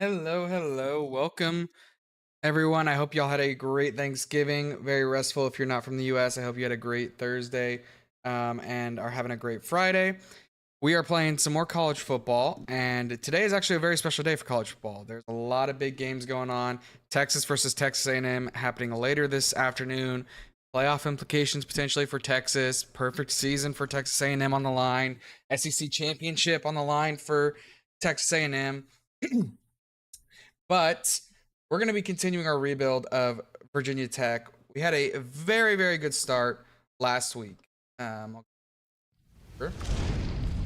Hello, hello. Welcome, everyone. I hope y'all had a great Thanksgiving. Very restful if you're not from the US. I hope you had a great Thursday and are having a great Friday. We are playing some more college football, and today is actually a very special day for college football. There's a lot of big games going on. Texas versus Texas A&M happening later this afternoon. Playoff implications potentially for Texas. Perfect season for Texas A&M on the line. SEC championship on the line for Texas A&M. But we're going to be continuing our rebuild of Virginia Tech. We had a very, very good start last week. Had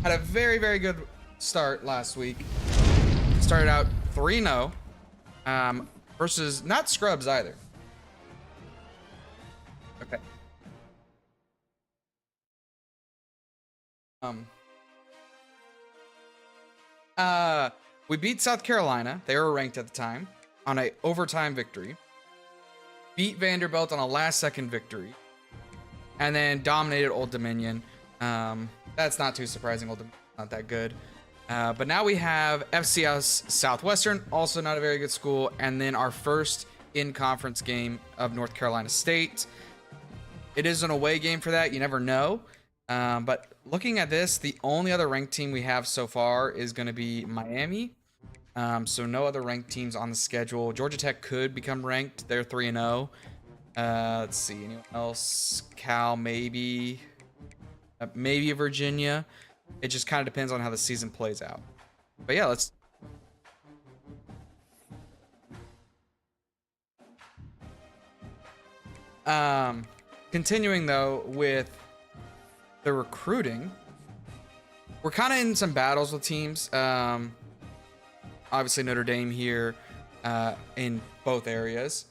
a very, very good start last week. Started out 3-0 versus not scrubs either. Okay. We beat South Carolina. They were ranked at the time on a overtime victory. Beat Vanderbilt on a last-second victory, and then dominated Old Dominion. That's not too surprising. Old Dominion's not that good. But now we have FCS Southwestern, also not a very good school, and then our first in-conference game of North Carolina State. It is an away game for that. You never know. But looking at this, the only other ranked team we have so far is going to be Miami. So no other ranked teams on the schedule. Georgia Tech could become ranked. They're 3-0. Let's see. Anyone else? Cal, maybe. Maybe Virginia. It just kind of depends on how the season plays out. But yeah, let's... Continuing, though, with the recruiting, we're kind of in some battles with teams. Obviously Notre Dame here in both areas.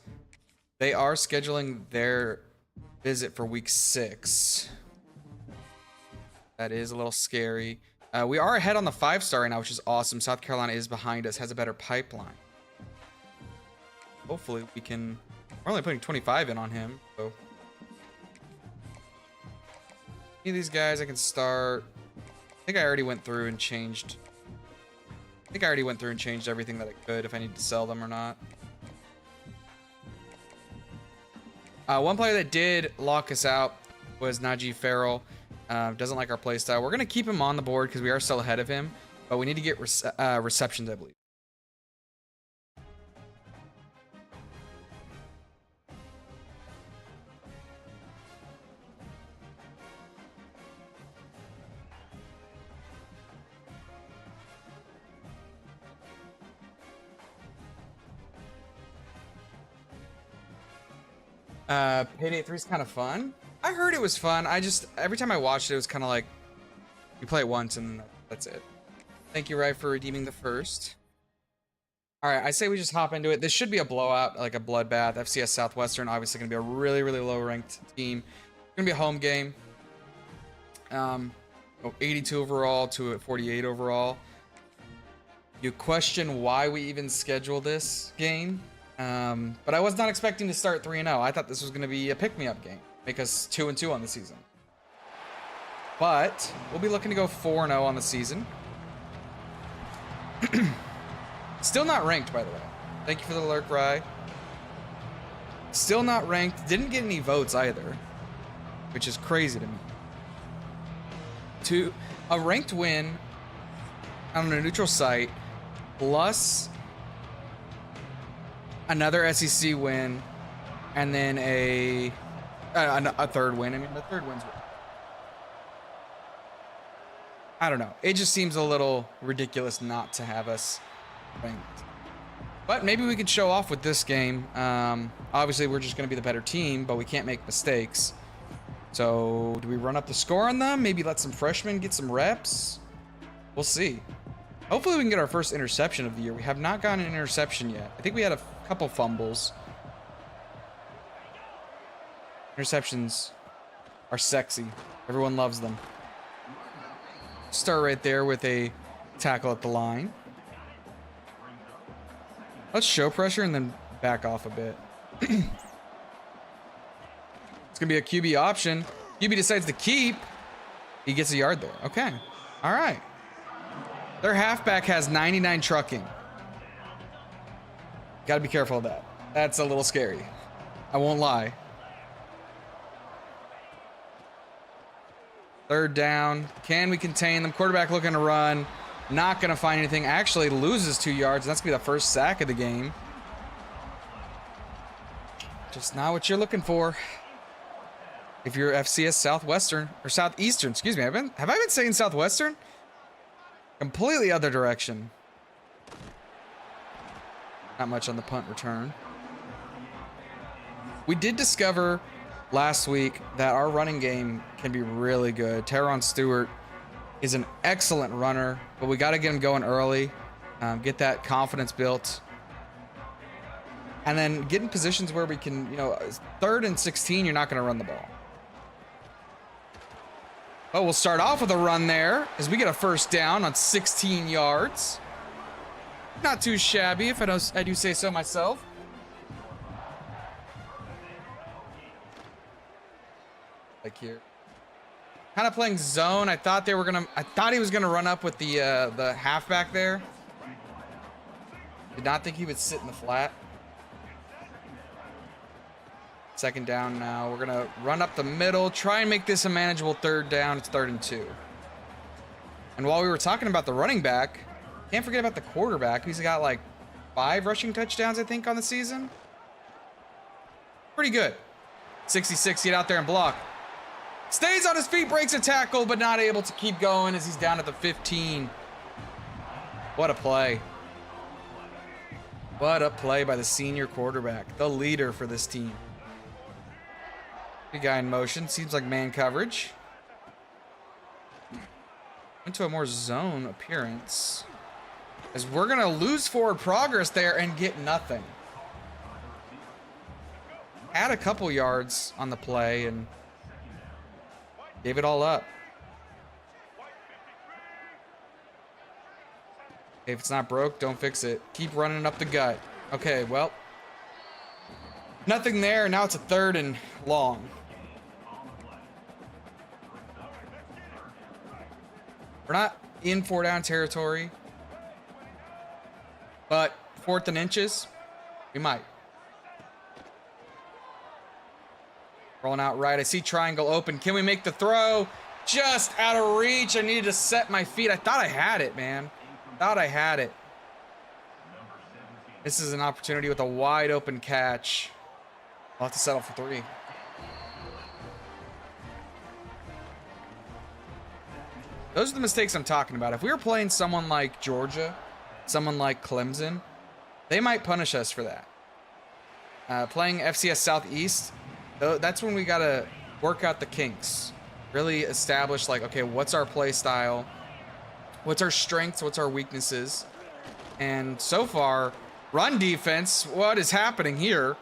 They are scheduling their visit for week 6. That is a little scary. We are ahead on the 5-star right now, which is awesome. South Carolina is behind us, has a better pipeline. Hopefully we can... We're only putting 25 in on him, so... Any of these guys I can start. I think I already went through and changed. Everything that I could, if I need to sell them or not. One player that did lock us out was Najee Farrell. Doesn't like our playstyle. We're going to keep him on the board because we are still ahead of him. But we need to get receptions, I believe. Payday 3 is kind of fun. I heard it was fun. Every time I watched it was kind of like, you play it once and that's it. Thank you, Rai, for redeeming the first. All right, I say we just hop into it. This should be a blowout, like a bloodbath. FCS Southwestern, obviously going to be a really, really low-ranked team. It's going to be a home game. 82 overall to 48 overall. You question why we even schedule this game. But I was not expecting to start 3-0. I thought this was going to be a pick-me-up game. Make us 2-2 on the season. But we'll be looking to go 4-0 on the season. Still not ranked, by the way. Thank you for the lurk, Rye. Still not ranked. Didn't get any votes either, which is crazy to me. To a ranked win on a neutral site plus another SEC win, and then a third win. I mean, the third win's... I don't know. It just seems a little ridiculous not to have us ranked. But maybe we could show off with this game. Obviously, we're just going to be the better team, but we can't make mistakes. So, do we run up the score on them? Maybe let some freshmen get some reps? We'll see. Hopefully, we can get our first interception of the year. We have not gotten an interception yet. I think we had a couple fumbles. Interceptions are sexy. Everyone loves them. Start right there with a tackle at the line. Let's show pressure and then back off a bit. It's going to be a QB option. QB decides to keep. He gets a yard there. Okay. All right. Their halfback has 99 trucking. Got to be careful of that. That's a little scary. I won't lie. Third down. Can we contain them? Quarterback looking to run. Not going to find anything. Actually loses 2 yards. That's going to be the first sack of the game. Just not what you're looking for. If you're FCS Southwestern or Southeastern, excuse me. Have I been saying Southwestern? Completely other direction. Not much on the punt return. We did discover last week that our running game can be really good. Teron Stewart is an excellent runner, but we got to get him going early, get that confidence built, and then get in positions where we can, you know, 3rd and 16, you're not going to run the ball. But we'll start off with a run there as we get a first down on 16 yards. Not too shabby, if I do say so myself. Like here, kind of playing zone. I thought he was gonna run up with the halfback there. Did not think he would sit in the flat. Second down now. We're gonna run up the middle, try and make this a manageable 3rd down. It's 3rd and 2. And while we were talking about the running back, can't forget about the quarterback. He's got like 5 rushing touchdowns, I think, on the season. Pretty good. 66, get out there and block. Stays on his feet, breaks a tackle, but not able to keep going as he's down at the 15. What a play. What a play by the senior quarterback, the leader for this team. Big guy in motion, seems like man coverage. Into a more zone appearance, as we're gonna lose forward progress there and get nothing. Add a couple yards on the play and gave it all up. If it's not broke, don't fix it. Keep running up the gut. Okay, well, nothing there. Now it's a 3rd and long. We're not in 4-down territory, but 4th and inches, we might. Rolling out right. I see triangle open. Can we make the throw? Just out of reach. I needed to set my feet. I thought I had it, man. Thought I had it. This is an opportunity with a wide open catch. I'll have to settle for 3. Those are the mistakes I'm talking about. If we were playing someone like Georgia, someone like Clemson, they might punish us for that. Playing FCS Southeast, that's when we got to work out the kinks. Really establish, like, okay, what's our play style? What's our strengths? What's our weaknesses? And so far, run defense, what is happening here?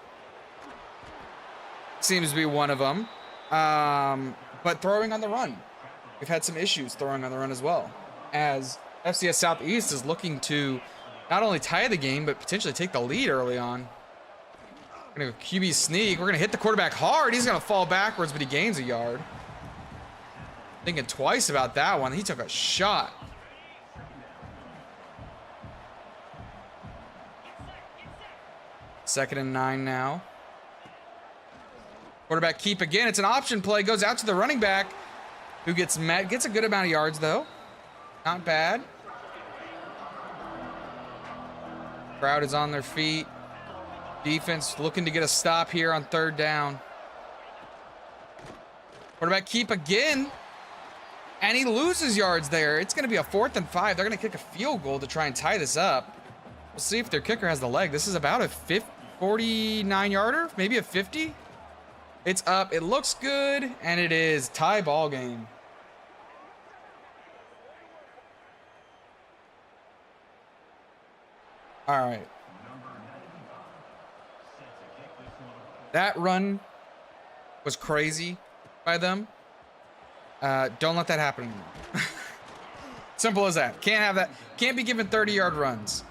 Seems to be one of them. But throwing on the run. We've had some issues throwing on the run as well, as FCS Southeast is looking to not only tie the game, but potentially take the lead early on. We're going to go QB sneak. We're going to hit the quarterback hard. He's going to fall backwards, but he gains a yard. Thinking twice about that one. He took a shot. Second and 9 now. Quarterback keep again. It's an option play. Goes out to the running back, who gets met. Gets a good amount of yards, though. Not bad. Crowd is on their feet. Defense looking to get a stop here on 3rd down. Quarterback keep again. And he loses yards there. It's going to be a 4th and 5. They're going to kick a field goal to try and tie this up. We'll see if their kicker has the leg. This is about a 49-yarder, maybe a 50. It's up. It looks good, and it is tie ball game. All right. That run was crazy by them. Don't let that happen anymore. Simple as that. Can't have that. Can't be given 30-yard runs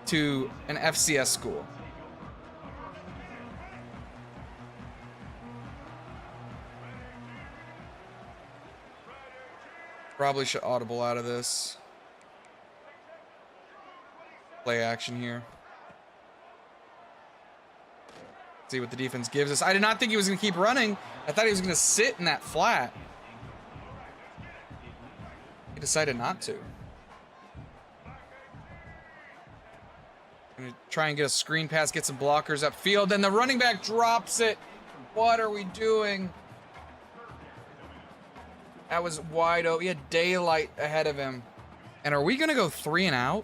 to an FCS school. Probably should audible out of this. Play action here. See what the defense gives us. I did not think he was going to keep running. I thought he was going to sit in that flat. He decided not to. Gonna try and get a screen pass, get some blockers upfield, and the running back drops it. What are we doing? That was wide open. He had daylight ahead of him. And are we gonna go 3 and out?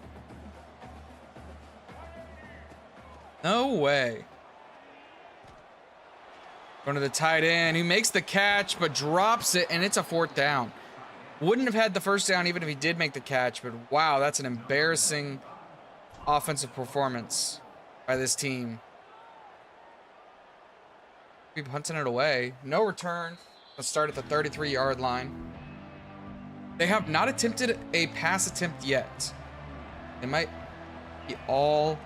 No way. Going to the tight end. He makes the catch, but drops it, and it's a 4th down. Wouldn't have had the first down even if he did make the catch, but wow, that's an embarrassing offensive performance by this team. Keep hunting it away. No return. Let's start at the 33-yard line. They have not attempted a pass attempt yet. It might be all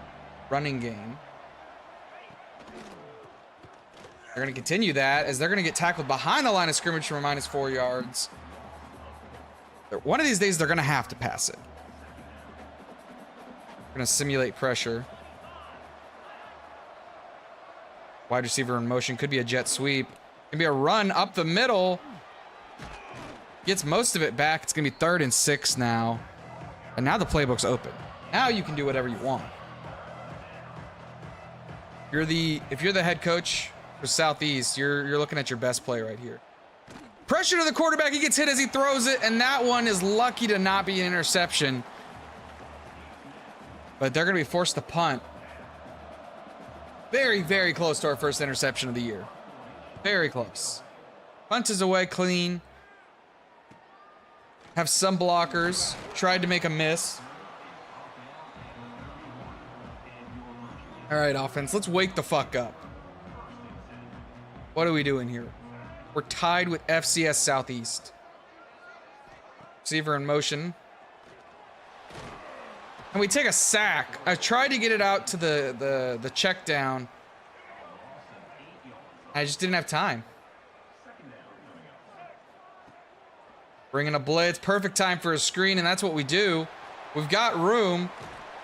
running game. They're going to continue that as they're going to get tackled behind the line of scrimmage for -4 yards. One of these days, they're going to have to pass it. Going to simulate pressure. Wide receiver in motion. Could be a jet sweep. Could be a run up the middle. Gets most of it back. It's going to be 3rd and 6 now. And now the playbook's open. Now you can do whatever you want. If you're the head coach for Southeast, you're looking at your best play right here. Pressure to the quarterback. He gets hit as he throws it, and that one is lucky to not be an interception. But they're going to be forced to punt. Very, very close to our first interception of the year. Very close. Punt is away clean. Have some blockers. Tried to make a miss. All right, offense. Let's wake the fuck up. What are we doing here? We're tied with FCS Southeast. Receiver in motion. And we take a sack. I tried to get it out to the check down. I just didn't have time. Bringing a blitz. Perfect time for a screen, and that's what we do. We've got room.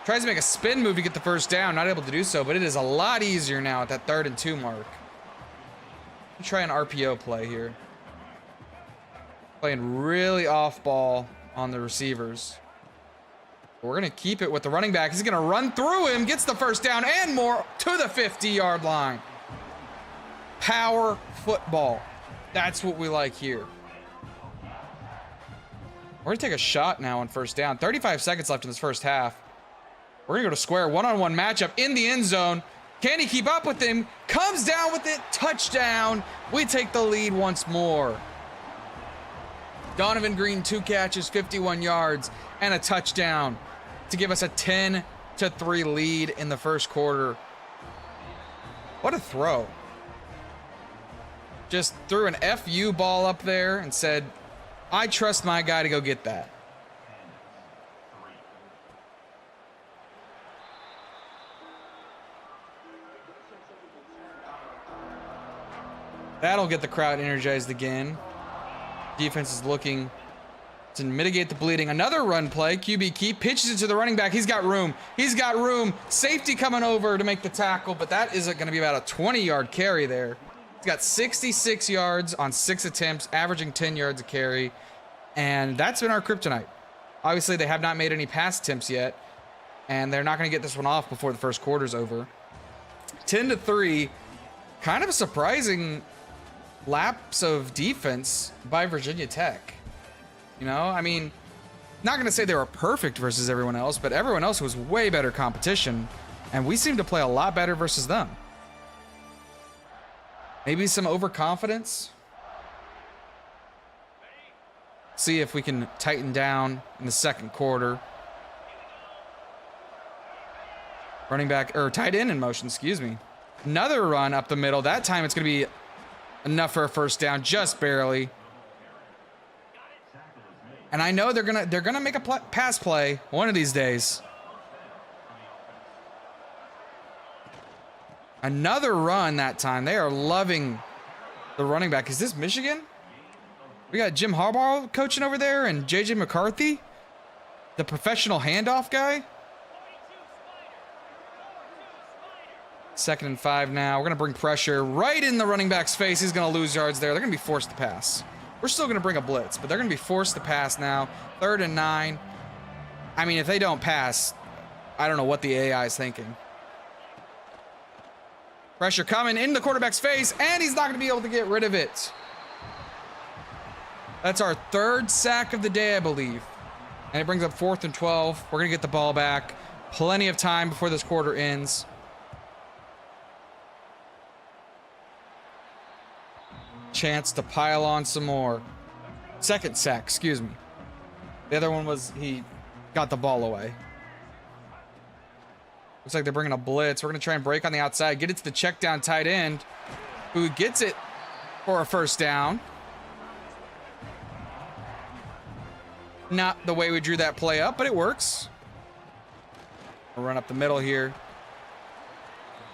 Tries to make a spin move to get the first down. Not able to do so, but it is a lot easier now at that 3rd and 2 mark. Try an RPO play here. Playing really off ball on the receivers. We're going to keep it with the running back. He's going to run through him, gets the first down and more to the 50-yard line. Power football. That's what we like here. We're going to take a shot now on first down. 35 seconds left in this first half. We're going to go to square one-on-one matchup in the end zone. Can he keep up with him? Comes down with it. Touchdown. We take the lead once more. Donovan Green, 2 catches, 51 yards, and a touchdown to give us a 10-3 lead in the first quarter. What a throw. Just threw an FU ball up there and said, I trust my guy to go get that. That'll get the crowd energized again. Defense is looking to mitigate the bleeding. Another run play. QB keep pitches it to the running back. He's got room. He's got room. Safety coming over to make the tackle, but that is going to be about a 20-yard carry there. He's got 66 yards on 6 attempts, averaging 10 yards a carry, and that's been our kryptonite. Obviously, they have not made any pass attempts yet, and they're not going to get this one off before the first quarter's over. 10-3, kind of a surprising lapse of defense by Virginia Tech. You know, I mean, not going to say they were perfect versus everyone else, but everyone else was way better competition, and we seem to play a lot better versus them. Maybe some overconfidence. See if we can tighten down in the second quarter. Running back, or tight end in motion, excuse me. Another run up the middle. That time it's going to be enough for a first down, just barely. And I know they're gonna make a pass play one of these days. Another run that time. They are loving the running back. Is this Michigan? We got Jim Harbaugh coaching over there and JJ McCarthy, the professional handoff guy. 2nd and 5 now. We're going to bring pressure right in the running back's face. He's going to lose yards there. They're going to be forced to pass. We're still going to bring a blitz, but they're going to be forced to pass now. 3rd and 9. I mean, if they don't pass, I don't know what the AI is thinking. Pressure coming in the quarterback's face, and he's not going to be able to get rid of it. That's our 3rd sack of the day, I believe. And it brings up 4th and 12. We're going to get the ball back. Plenty of time before this quarter ends. Chance to pile on some more. 2nd sack, excuse me. The other one was he got the ball away. Looks like they're bringing a blitz. We're going to try and break on the outside. Get it to the check down tight end, who gets it for a 1st down. Not the way we drew that play up, but it works. We'll run up the middle here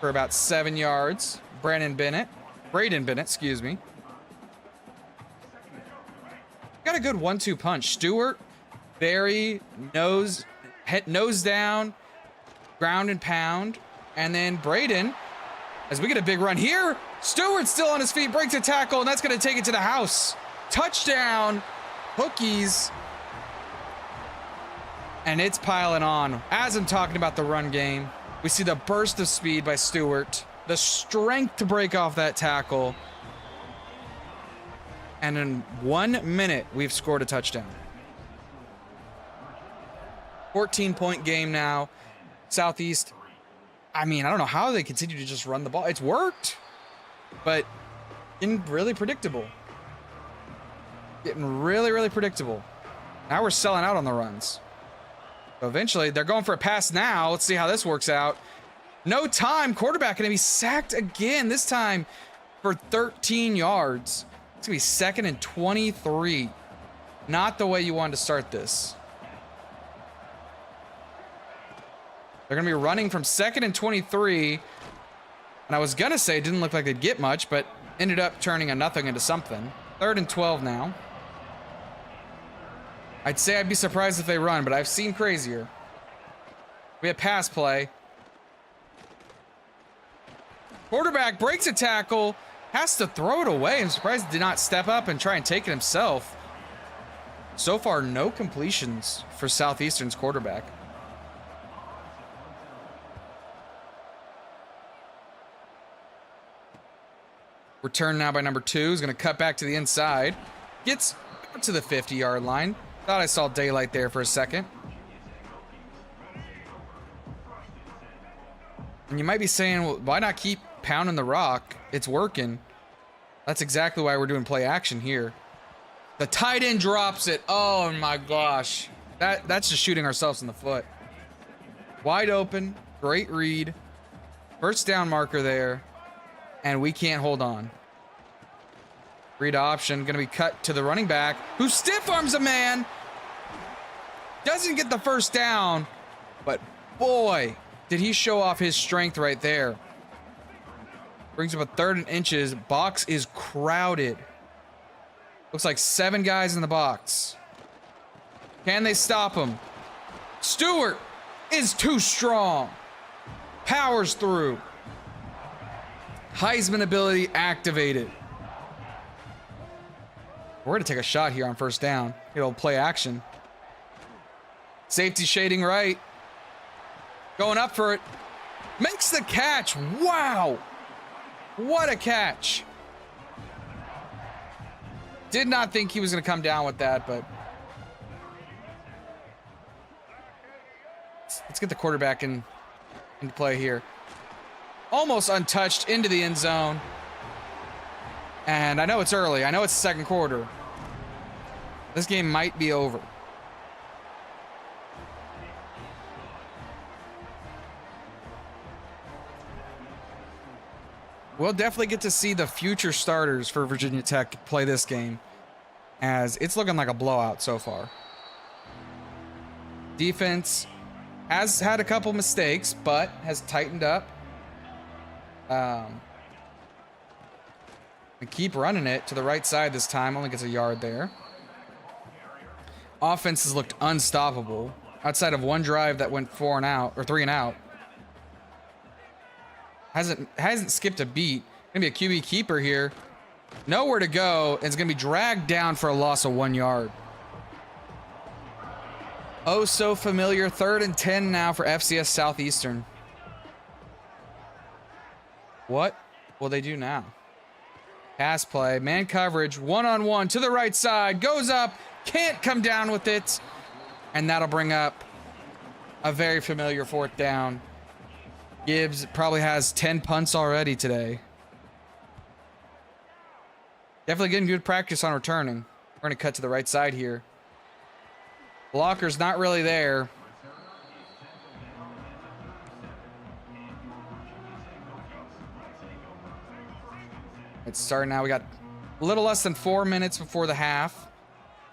for about 7 yards. Braden Bennett, excuse me. Got a good 1-2 punch. Stewart, Barry, nose down, ground and pound, and then Braden, as we get a big run here. Stewart's still on his feet, breaks a tackle, and that's going to take it to the house. Touchdown, Hokies. And it's piling on. As I'm talking about the run game, we see the burst of speed by Stewart, the strength to break off that tackle. And in 1 minute, we've scored a touchdown. 14-point game now. Southeast, I mean, I don't know how they continue to just run the ball. It's worked, but getting really predictable. Getting really, really predictable. Now we're selling out on the runs. So eventually, they're going for a pass now. Let's see how this works out. No time. Quarterback going to be sacked again, this time for 13 yards. It's going to be 2nd and 23. Not the way you wanted to start this. They're going to be running from 2nd and 23. And I was going to say it didn't look like they'd get much, but ended up turning a nothing into something. 3rd and 12 now. I'd say I'd be surprised if they run, but I've seen crazier. We have pass play. Quarterback breaks a tackle, has to throw it away. I'm surprised he did not step up and try and take it himself. So far, no completions for Southeastern's quarterback. Return now by number 2. He's going to cut back to the inside. Gets to the 50-yard line. Thought I saw daylight there for a second. And you might be saying, well, why not keep pounding the rock? It's working. That's exactly why we're doing play action here. The tight end drops it. Oh my gosh. That's just shooting ourselves in the foot. Wide open. Great read. 1st down marker there. And we can't hold on. Read option. Going to be cut to the running back, who stiff arms a man. Doesn't get the 1st down. But boy, did he show off his strength right there. Brings up a 3rd and inches. Box is crowded. Looks like 7 guys in the box. Can they stop him? Stewart is too strong. Powers through. Heisman ability activated. We're going to take a shot here on 1st down. It'll play action. Safety shading right. Going up for it. Makes the catch. Wow. What a catch. Did not think he was going to come down with that, but let's get the quarterback into play here. Almost untouched into the end zone. And I know it's early. I know it's the 2nd quarter. This game might be over. We'll definitely get to see the future starters for Virginia Tech play this game, as it's looking like a blowout so far. Defense has had a couple mistakes, but has tightened up. We keep running it to the right side this time. Only gets a yard there. Offense has looked unstoppable outside of one drive that went 4 and out, or 3 and out. Hasn't skipped a beat. Gonna be a QB keeper here. Nowhere to go. And it's gonna be dragged down for a loss of 1 yard. Oh, so familiar. 3rd and 10 now for FCS Southeastern. What will they do now? Pass play, man coverage, one-on-one to the right side, goes up, can't come down with it. And that'll bring up a very familiar 4th down. Gibbs probably has 10 punts already today. Definitely getting good practice on returning. We're going to cut to the right side here. Blocker's not really there. It's starting now. We got a little less than 4 minutes before the half.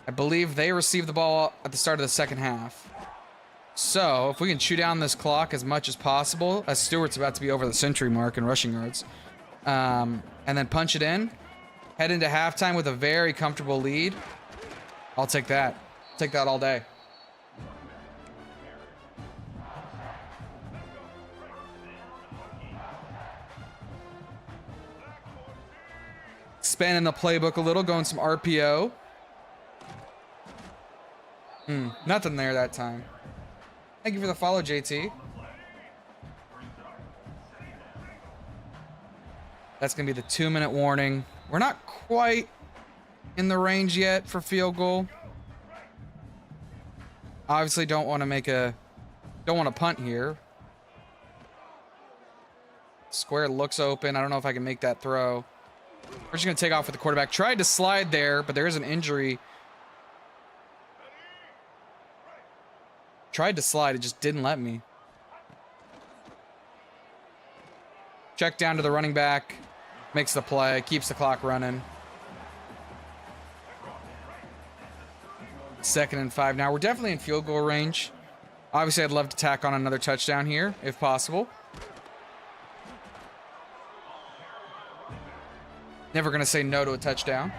I believe they received the ball at the start of the second half. So if we can chew down this clock as much as possible, as Stewart's about to be over the century mark in rushing yards, and then punch it in, head into halftime with a very comfortable lead, I'll take that. Take that all day. Spanning the playbook a little, going some RPO. Nothing there that time. Thank you for the follow, JT. That's going to be the 2-minute warning. We're not quite in the range yet for field goal. Obviously don't want to punt here. Square looks open. I don't know if I can make that throw. We're just going to take off with the quarterback. Tried to slide there, but there is an injury. Tried to slide, it just didn't let me. Check down to the running back. Makes the play, keeps the clock running. 2nd and 5 now. We're definitely in field goal range. Obviously, I'd love to tack on another touchdown here, if possible. Never going to say no to a touchdown.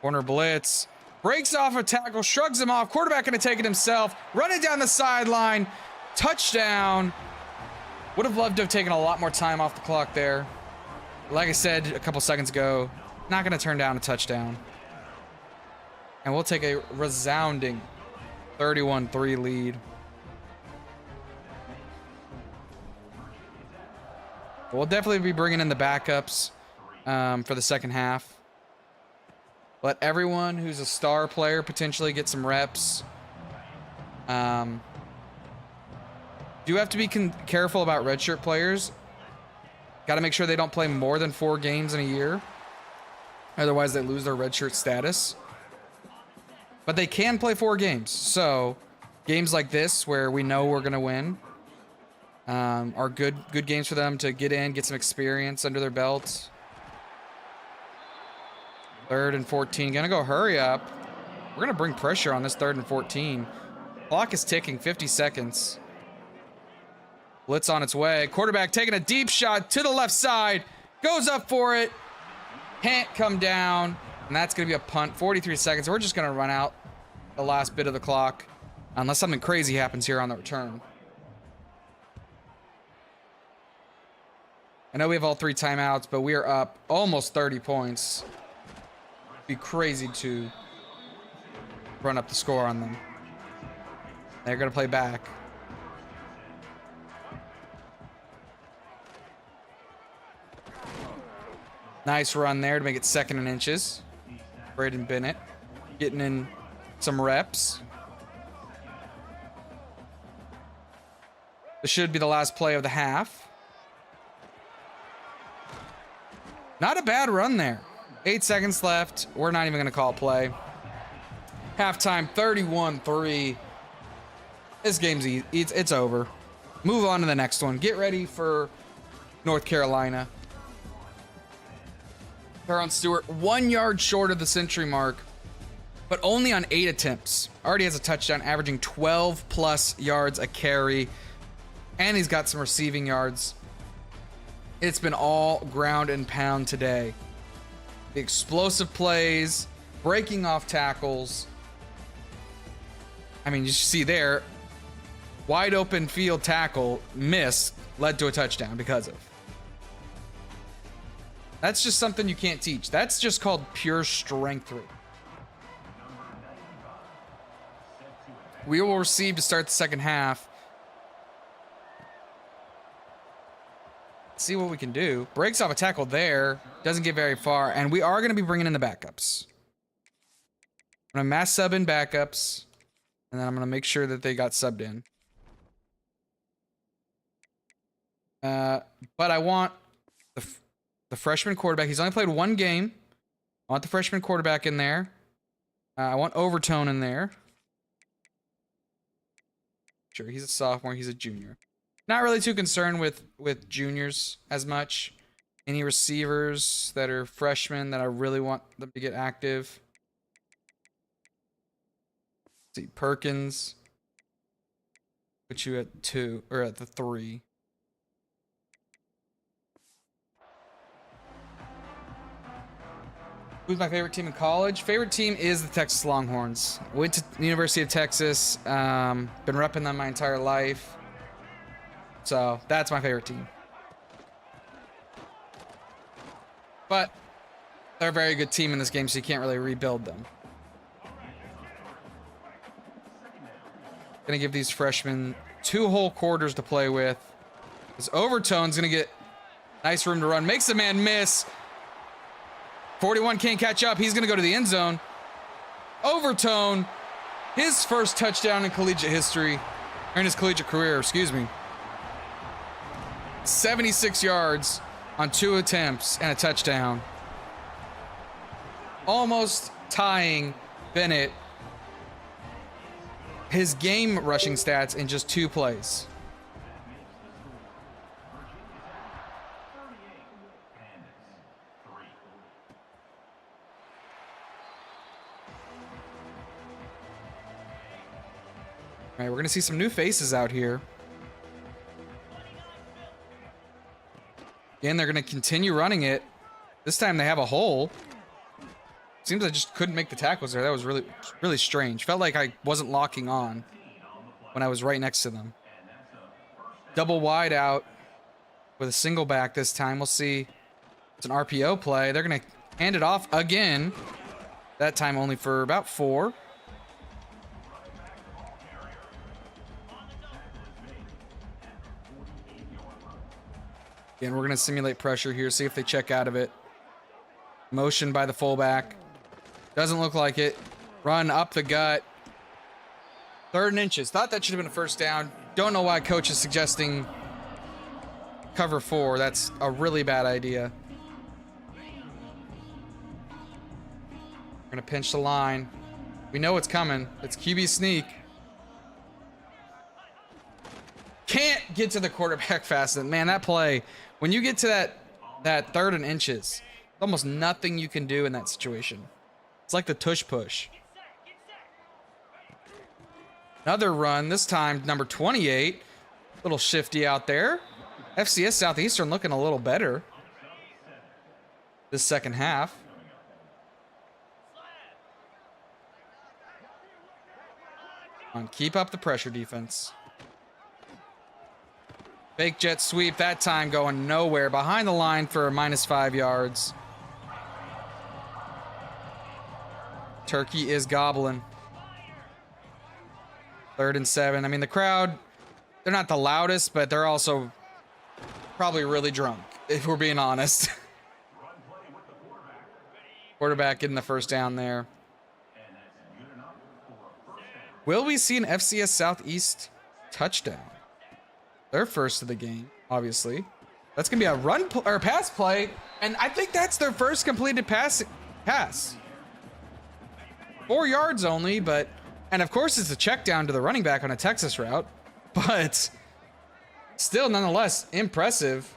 Corner blitz. Breaks off a tackle, shrugs him off. Quarterback going to take it himself. Running down the sideline. Touchdown. Would have loved to have taken a lot more time off the clock there. Like I said a couple seconds ago, not going to turn down a touchdown. And we'll take a resounding 31-3 lead. We'll definitely be bringing in the backups for the second half. Let everyone who's a star player potentially get some reps. Do have to be careful about redshirt players. Got to make sure they don't play more than 4 games in a year. Otherwise, they lose their redshirt status. But they can play 4 games. So, games like this where we know we're going to win are good games for them to get in, get some experience under their belts. 3rd and 14. Gonna go hurry up. We're gonna bring pressure on this 3rd and 14. Clock is ticking, 50 seconds. Blitz on its way. Quarterback taking a deep shot to the left side. Goes up for it. Can't come down. And that's gonna be a punt. 43 seconds. We're just gonna run out the last bit of the clock. Unless something crazy happens here on the return. I know we have all 3 timeouts, but we are up almost 30 points. Be crazy to run up the score on them. They're gonna play back. Nice run there to make it 2nd and inches. Braden Bennett getting in some reps. This should be the last play of the half. Not a bad run there. 8 seconds left. We're not even going to call play. Halftime, 31-3. This game's easy. It's over. Move on to the next one. Get ready for North Carolina. Teron Stewart, 1 yard short of the century mark, but only on 8 attempts. Already has a touchdown, averaging 12 plus yards a carry. And he's got some receiving yards. It's been all ground and pound today. The explosive plays, breaking off tackles. I mean, you see there, wide open field tackle, miss, led to a touchdown because of. That's just something you can't teach. That's just called pure strength rate. We will receive to start the second half. See what we can do. Breaks off a tackle there. Doesn't get very far. And we are going to be bringing in the backups. I'm going to mass sub in backups. And then I'm going to make sure that they got subbed in. But I want the freshman quarterback. He's only played one game. I want the freshman quarterback in there. I want Overtone in there. Sure, he's a sophomore. He's a junior. Not really too concerned with juniors as much. Any receivers that are freshmen that I really want them to get active. Let's see, Perkins. Put you at 2 or at the 3. Who's my favorite team in college? Favorite team is the Texas Longhorns. Went to the University of Texas. Been repping them my entire life. So that's my favorite team. But they're a very good team in this game, so you can't really rebuild them. Gonna give these freshmen 2 whole quarters to play with. This Overtone's gonna get nice room to run. Makes the man miss. 41 can't catch up. He's going to go to the end zone. Overtone, his first touchdown in collegiate history, or in his collegiate career, excuse me. 76 yards on 2 attempts and a touchdown. Almost tying Bennett his game rushing stats in just 2 plays. All right, we're going to see some new faces out here. Again, they're going to continue running it. This time they have a hole. Seems I just couldn't make the tackles there. That was really, really strange. Felt like I wasn't locking on when I was right next to them. Double wide out with a single back this time. We'll see. It's an RPO play. They're going to hand it off again. That time only for about 4. Again, we're going to simulate pressure here, see if they check out of it. Motion by the fullback. Doesn't look like it. Run up the gut. 3rd and inches. Thought that should have been a first down. Don't know why coach is suggesting cover 4. That's a really bad idea. We're going to pinch the line. We know it's coming. It's QB sneak. Can't get to the quarterback fast enough. Man, that play, when you get to that 3rd and inches, almost nothing you can do in that situation. It's like the tush push. Another run, this time number 28. Little shifty out there. FCS Southeastern looking a little better this second half. Keep up the pressure, defense. Fake jet sweep, that time going nowhere. Behind the line for a -5 yards. Turkey is gobbling. 3rd and 7. I mean, the crowd, they're not the loudest, but they're also probably really drunk, if we're being honest. Quarterback getting the first down there. Will we see an FCS Southeast touchdown? Their first of the game, obviously. That's going to be a run or pass play, and I think that's their first completed pass. 4 yards only, but, and of course it's a check down to the running back on a Texas route, but still nonetheless impressive.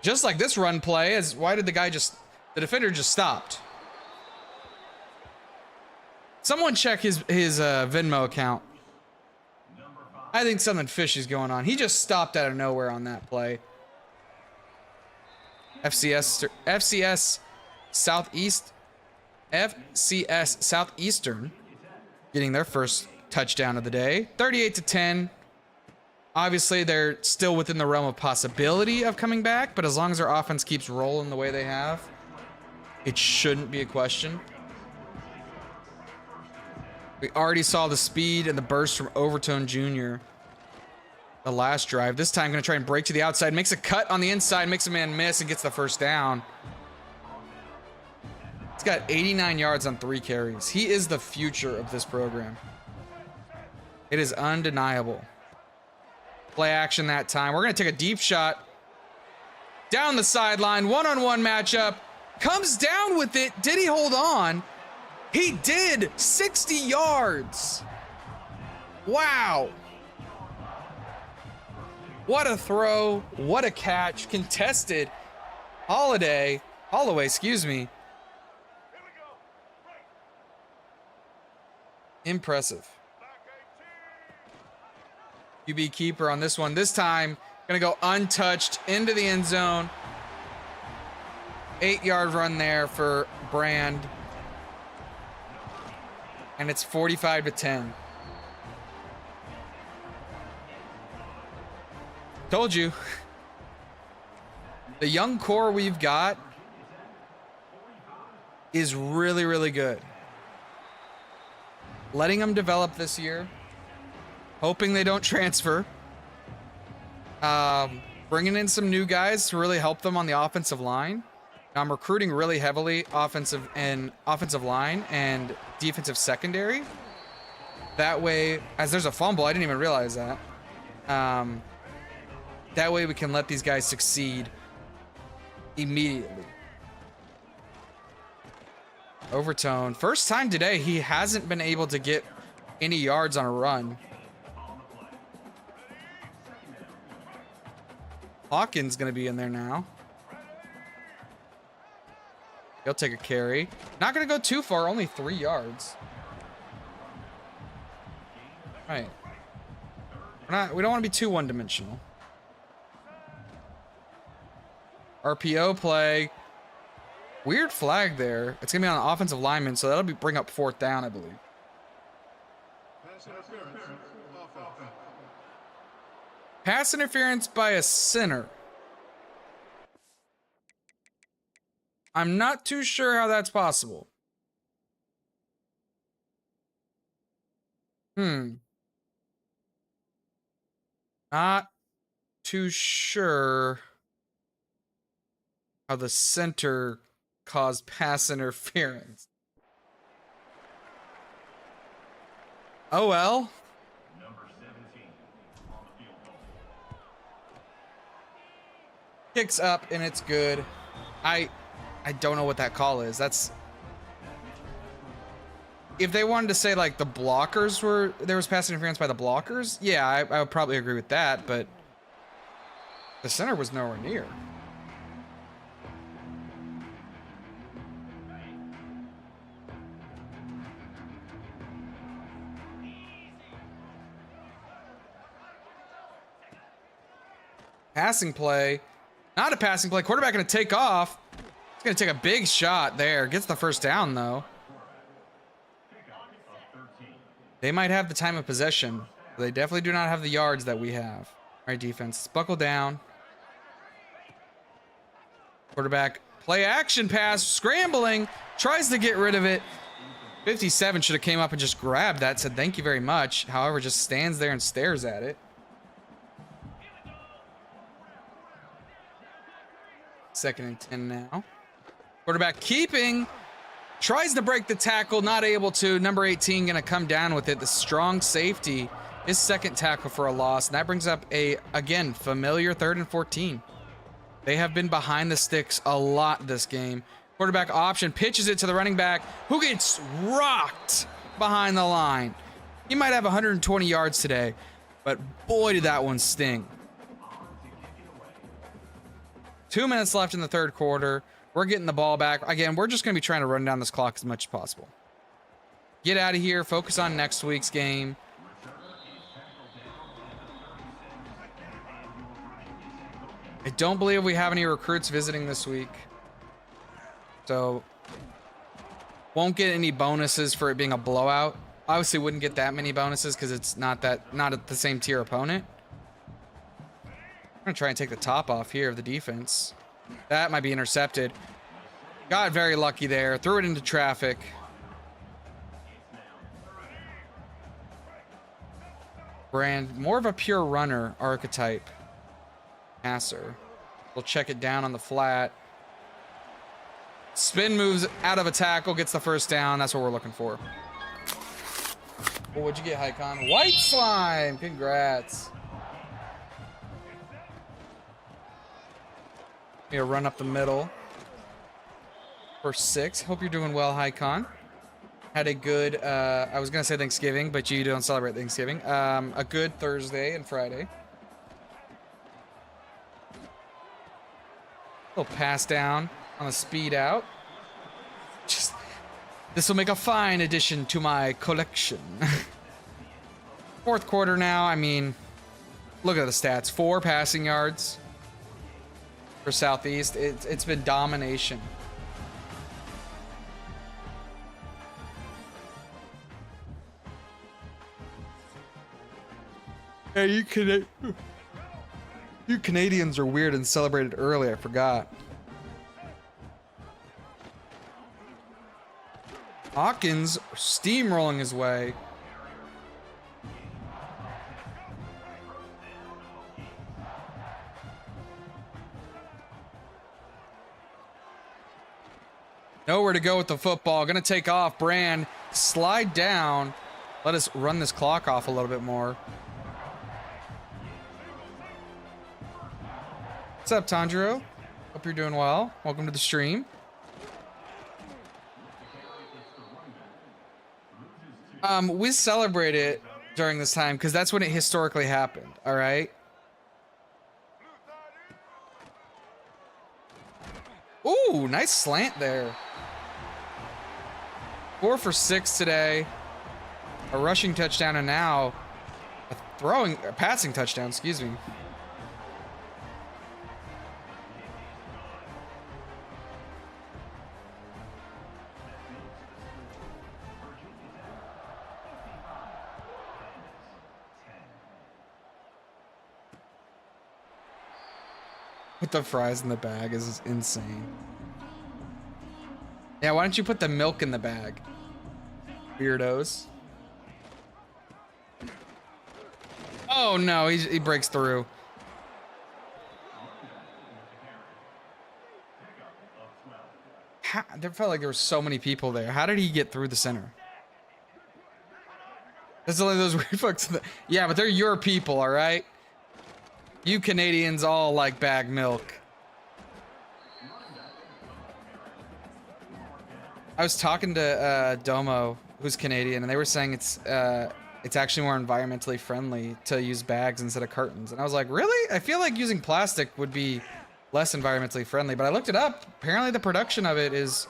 Just like this run play, as why did the defender just stopped? Someone check his Venmo account. I think something fishy is going on. He just stopped out of nowhere on that play. FCS Southeastern getting their first touchdown of the day. 38-10. Obviously, they're still within the realm of possibility of coming back, but as long as their offense keeps rolling the way they have, it shouldn't be a question. We already saw the speed and the burst from Overtone Jr. the last drive. This time, going to try and break to the outside. Makes a cut on the inside, makes a man miss, and gets the first down. He's got 89 yards on 3 carries. He is the future of this program. It is undeniable. Play action that time. We're going to take a deep shot. Down the sideline, one-on-one matchup. Comes down with it. Did he hold on? He did. 60 yards. Wow. What a throw. What a catch. Contested. Holloway, excuse me. Impressive. QB keeper on this one. This time, gonna go untouched into the end zone. 8-yard run there for Brand. And it's 45-10. Told you. The young core we've got is really, really good. Letting them develop this year. Hoping they don't transfer. Bringing in some new guys to really help them on the offensive line. I'm recruiting really heavily offensive line and defensive secondary. That way, as there's a fumble, I didn't even realize that. That way we can let these guys succeed immediately. Overtone. First time today, he hasn't been able to get any yards on a run. Hawkins going to be in there now. He'll take a carry. Not going to go too far, only 3 yards. Right. We don't want to be too one-dimensional. RPO play. Weird flag there. It's going to be on the offensive lineman, so that'll bring up 4th down, I believe. Pass interference by a center. I'm not too sure how that's possible. Not too sure how the center caused pass interference. Oh well. Kicks up and it's good. I don't know what that call is. That's if they wanted to say like the blockers there was pass interference by the blockers. Yeah, I would probably agree with that, but the center was nowhere near. Passing play. Not a passing play. Quarterback going to take off. He's going to take a big shot there. Gets the first down, though. They might have the time of possession. They definitely do not have the yards that we have. All right, defense. Buckle down. Quarterback. Play action pass. Scrambling. Tries to get rid of it. 57 should have came up and just grabbed that. Said thank you very much. However, just stands there and stares at it. 2nd and 10 now. Quarterback keeping. Tries to break the tackle. Not able to. Number 18 going to come down with it. The strong safety. His 2nd tackle for a loss. And that brings up a, again, familiar 3rd and 14. They have been behind the sticks a lot this game. Quarterback option. Pitches it to the running back, who gets rocked behind the line. He might have 120 yards today, but boy, did that one sting. 2 minutes left in the 3rd quarter. We're getting the ball back. Again, we're just going to be trying to run down this clock as much as possible. Get out of here. Focus on next week's game. I don't believe we have any recruits visiting this week. So, won't get any bonuses for it being a blowout. Obviously wouldn't get that many bonuses because it's not at the same tier opponent. I'm gonna try and take the top off here of the defense. That might be intercepted. Got very lucky there. Threw it into traffic. Brand, more of a pure runner archetype. Passer. We'll check it down on the flat. Spin moves out of a tackle, gets the first down. That's what we're looking for. Well, what'd you get, Hycon? White slime! Congrats. Here, run up the middle. For 6. Hope you're doing well, Hycon. Had a good, I was gonna say Thanksgiving, but you don't celebrate Thanksgiving. A good Thursday and Friday. Little pass down on the speed out. Just, this will make a fine addition to my collection. Fourth quarter now, I mean, look at the stats. 4 passing yards for Southeast. It's been domination. Hey, you Canadians are weird and celebrated early. I forgot. Hawkins steamrolling his way. Nowhere to go with the football. Gonna take off. Brand, slide down. Let us run this clock off a little bit more. What's up, Tanjiro? Hope you're doing well. Welcome to the stream. We celebrate it during this time because that's when it historically happened. All right. Ooh, nice slant there. 4 for 6 today. A rushing touchdown and now a passing touchdown, excuse me. Put the fries in the bag is insane. Yeah, why don't you put the milk in the bag? Weirdos. Oh no, he breaks through. There felt like there were so many people there. How did he get through the center? There's only those weird folks. Yeah, but they're your people, all right? You Canadians all like bag milk. I was talking to Domo, who's Canadian, and they were saying it's actually more environmentally friendly to use bags instead of cartons. And I was like, really? I feel like using plastic would be less environmentally friendly. But I looked it up. Apparently the production of it is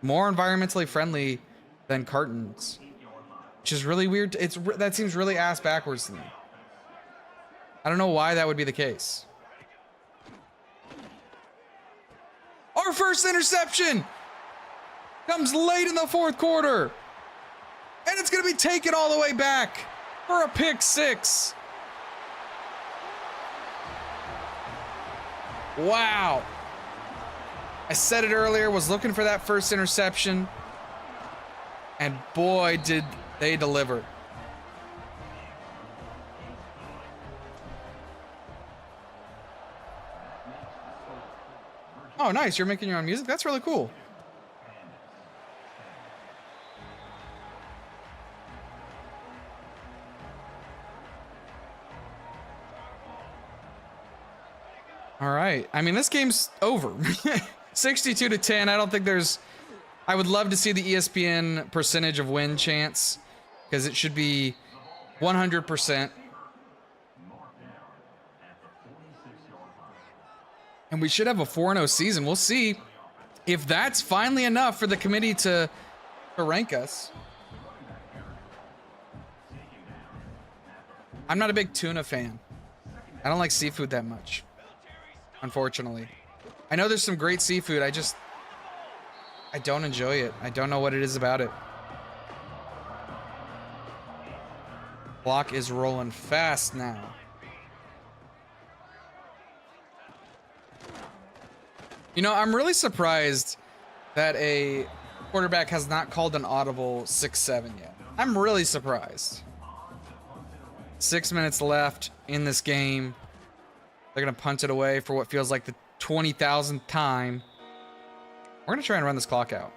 more environmentally friendly than cartons, which is really weird. That seems really ass backwards to me. I don't know why that would be the case. Our first interception comes late in the fourth quarter. And it's going to be taken all the way back for a pick 6. Wow. I said it earlier, was looking for that first interception. And boy, did they deliver. Oh, nice. You're making your own music? That's really cool. All right. I mean, this game's over. 62-10. I don't think there's... I would love to see the ESPN percentage of win chance because it should be 100%. And we should have a 4-0 season. We'll see if that's finally enough for the committee to rank us. I'm not a big tuna fan. I don't like seafood that much, unfortunately. I know there's some great seafood. I don't enjoy it. I don't know what it is about it. Clock is rolling fast now. You know, I'm really surprised that a quarterback has not called an audible 6-7 yet. I'm really surprised. 6 minutes left in this game. They're going to punt it away for what feels like the 20,000th time. We're going to try and run this clock out.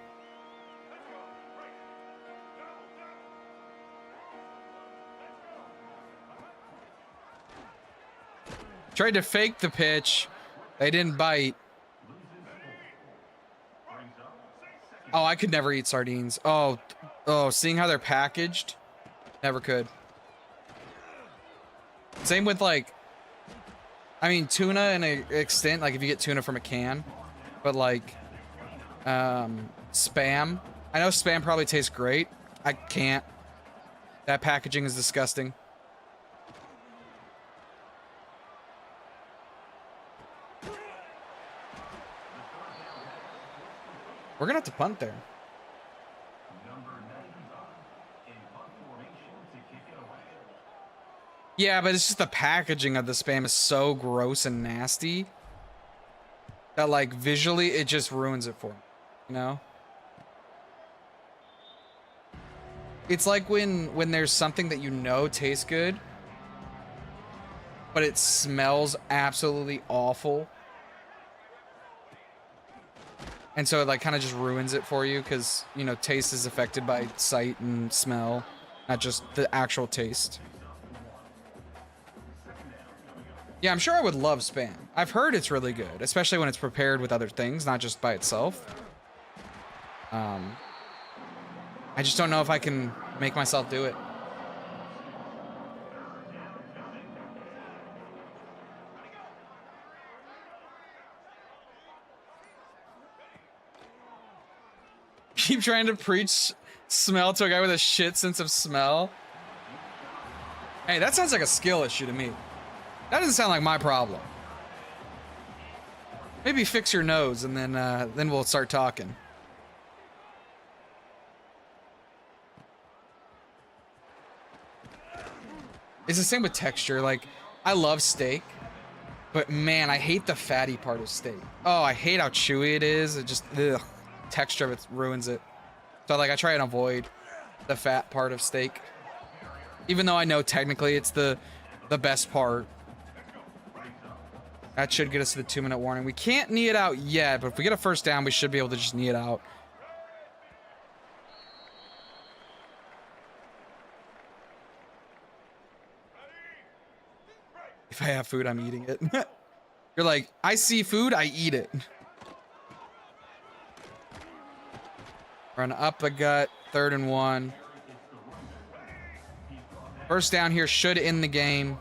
Tried to fake the pitch. They didn't bite. Oh, I could never eat sardines. Oh, seeing how they're packaged, never could. Same with like, I mean, tuna in an extent, like if you get tuna from a can, but like, Spam. I know Spam probably tastes great. I can't. That packaging is disgusting. We're gonna have to punt there. Yeah, but it's just the packaging of the Spam is so gross and nasty that like visually it just ruins it for me, you know? It's like when there's something that you know tastes good, but it smells absolutely awful. And so it like kind of just ruins it for you because, you know, taste is affected by sight and smell, not just the actual taste. Yeah, I'm sure I would love Spam. I've heard it's really good, especially when it's prepared with other things, not just by itself. I just don't know if I can make myself do it. Keep trying to preach smell to a guy with a shit sense of smell. Hey, that sounds like a skill issue to me. That doesn't sound like my problem. Maybe fix your nose and then we'll start talking. It's the same with texture. Like, I love steak, but man, I hate the fatty part of steak. Oh, I hate how chewy it is. It just, ugh, texture of it ruins it. So like, I try and avoid the fat part of steak, even though I know technically it's the best part. That should get us to the 2-minute warning. We can't knee it out yet, but if we get a first down, we should be able to just knee it out. If I have food, I'm eating it. You're like, I see food, I eat it. Run up the gut, 3rd and 1. First down here should end the game.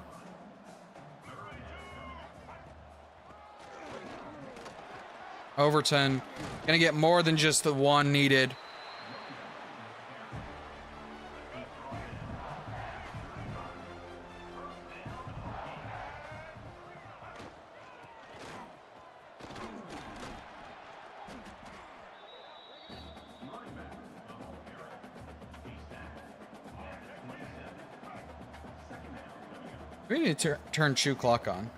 Overton gonna get more than just the one needed. We need to turn Chew Clock on.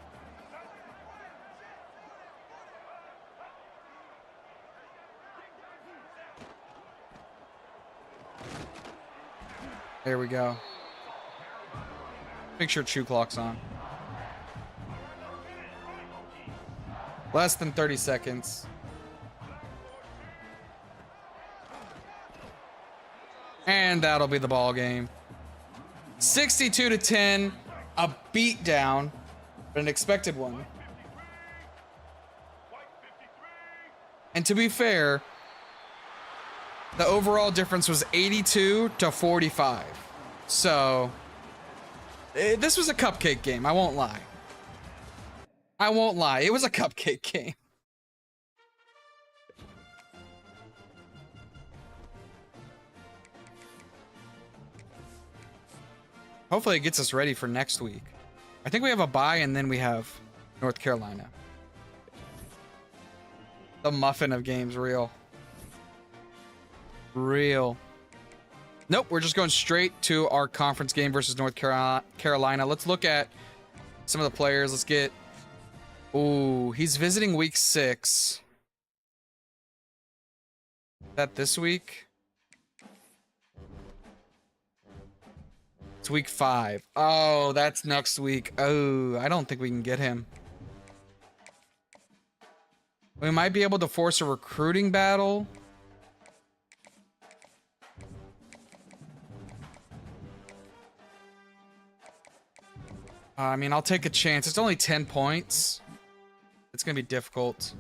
There we go. Make sure Chew Clock's on. Less than 30 seconds. And that'll be the ball game. 62-10. A beatdown, but an expected one. And to be fair, the overall difference was 82-45. So, this was a cupcake game. I won't lie. I won't lie. It was a cupcake game. Hopefully it gets us ready for next week. I think we have a bye and then we have North Carolina. The muffin of games, real. Real. Nope, we're just going straight to our conference game versus North Carolina. Let's look at some of the players. Let's get... Ooh, he's visiting week 6. Is that this week? It's week 5. Oh, that's next week. Oh, I don't think we can get him. We might be able to force a recruiting battle. I mean, I'll take a chance. It's only 10 points. It's going to be difficult.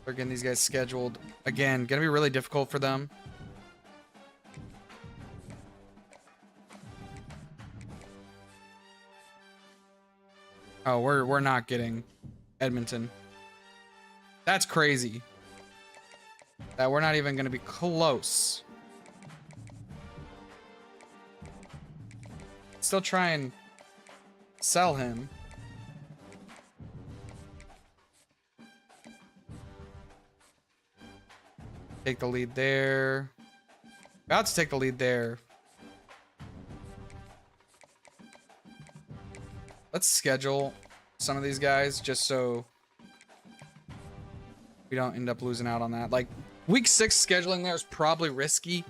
They're getting these guys scheduled. Again, going to be really difficult for them. Oh, we're not getting Edmonton. That's crazy. That we're not even going to be close. Still try and sell him. Take the lead there. About to take the lead there. Let's schedule some of these guys just so we don't end up losing out on that. Like, week 6 scheduling there is probably risky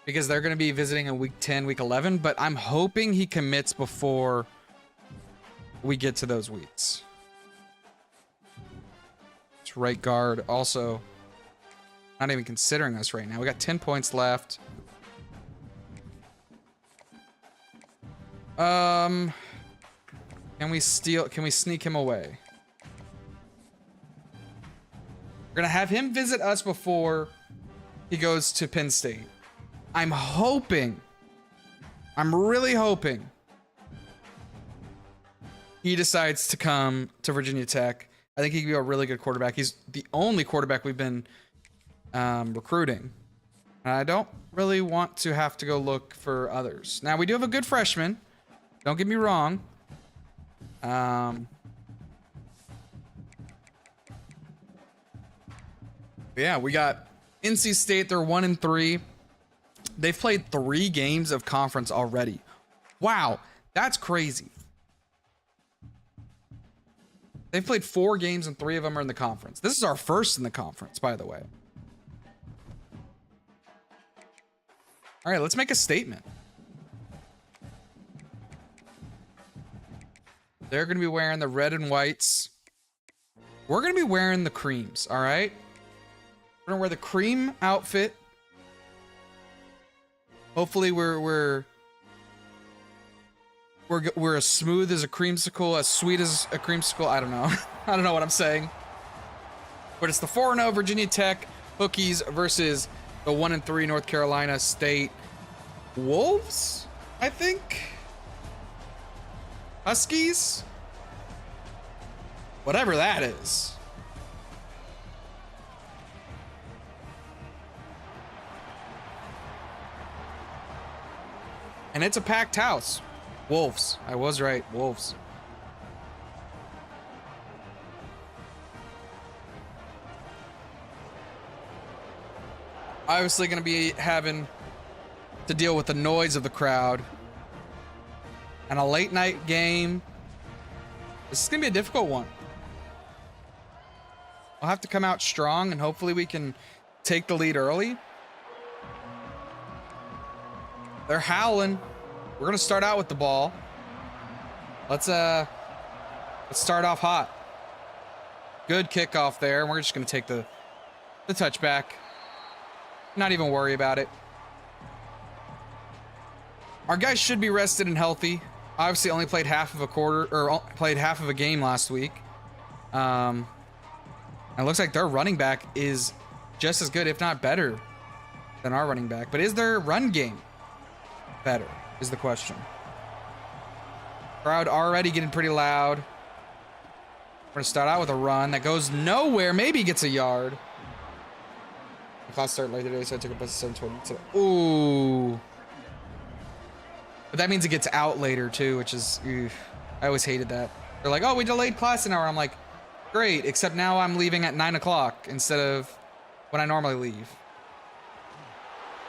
because they're going to be visiting in week 10, week 11, but I'm hoping he commits before we get to those weeks. It's right guard also not even considering us right now. We got 10 points left. Can we sneak him away? We're gonna have him visit us before he goes to Penn State. I'm really hoping he decides to come to Virginia Tech. I think he could be a really good quarterback. He's the only quarterback we've been recruiting. And I don't really want to have to go look for others. Now, we do have a good freshman. Don't get me wrong. Yeah, we got NC State. They're 1-3. They've played 3 games of conference already. Wow, that's crazy. They've played 4 games and 3 of them are in the conference. This is our first in the conference, by the way. All right, let's make a statement. They're going to be wearing the red and whites. We're going to be wearing the creams, all right? We're going to wear the cream outfit. Hopefully we're as smooth as a creamsicle, as sweet as a creamsicle. I don't know. I don't know what I'm saying. But it's the 4-0 Virginia Tech Hokies versus the 1-3 North Carolina State Wolves, I think. Huskies? Whatever that is. And it's a packed house. Wolves. I was right. Wolves. Obviously going to be having to deal with the noise of the crowd. And a late night game. This is going to be a difficult one. We'll have to come out strong and hopefully we can take the lead early. They're howling. We're going to start out with the ball. Let's start off hot. Good kickoff there. We're just going to take the touchback. Not even worry about it. Our guys should be rested and healthy. Obviously only played half of a quarter, or played half of a game last week. And it looks like their running back is just as good, if not better, than our running back. But is their run game better, is the question. Crowd already getting pretty loud. We're going to start out with a run that goes nowhere. Maybe gets a yard. The class started late today, so I took a bus at 7:20. Ooh. But that means it gets out later, too, which is... I always hated that. They're like, oh, we delayed class an hour. I'm like, Great, except now I'm leaving at 9 o'clock instead of when I normally leave.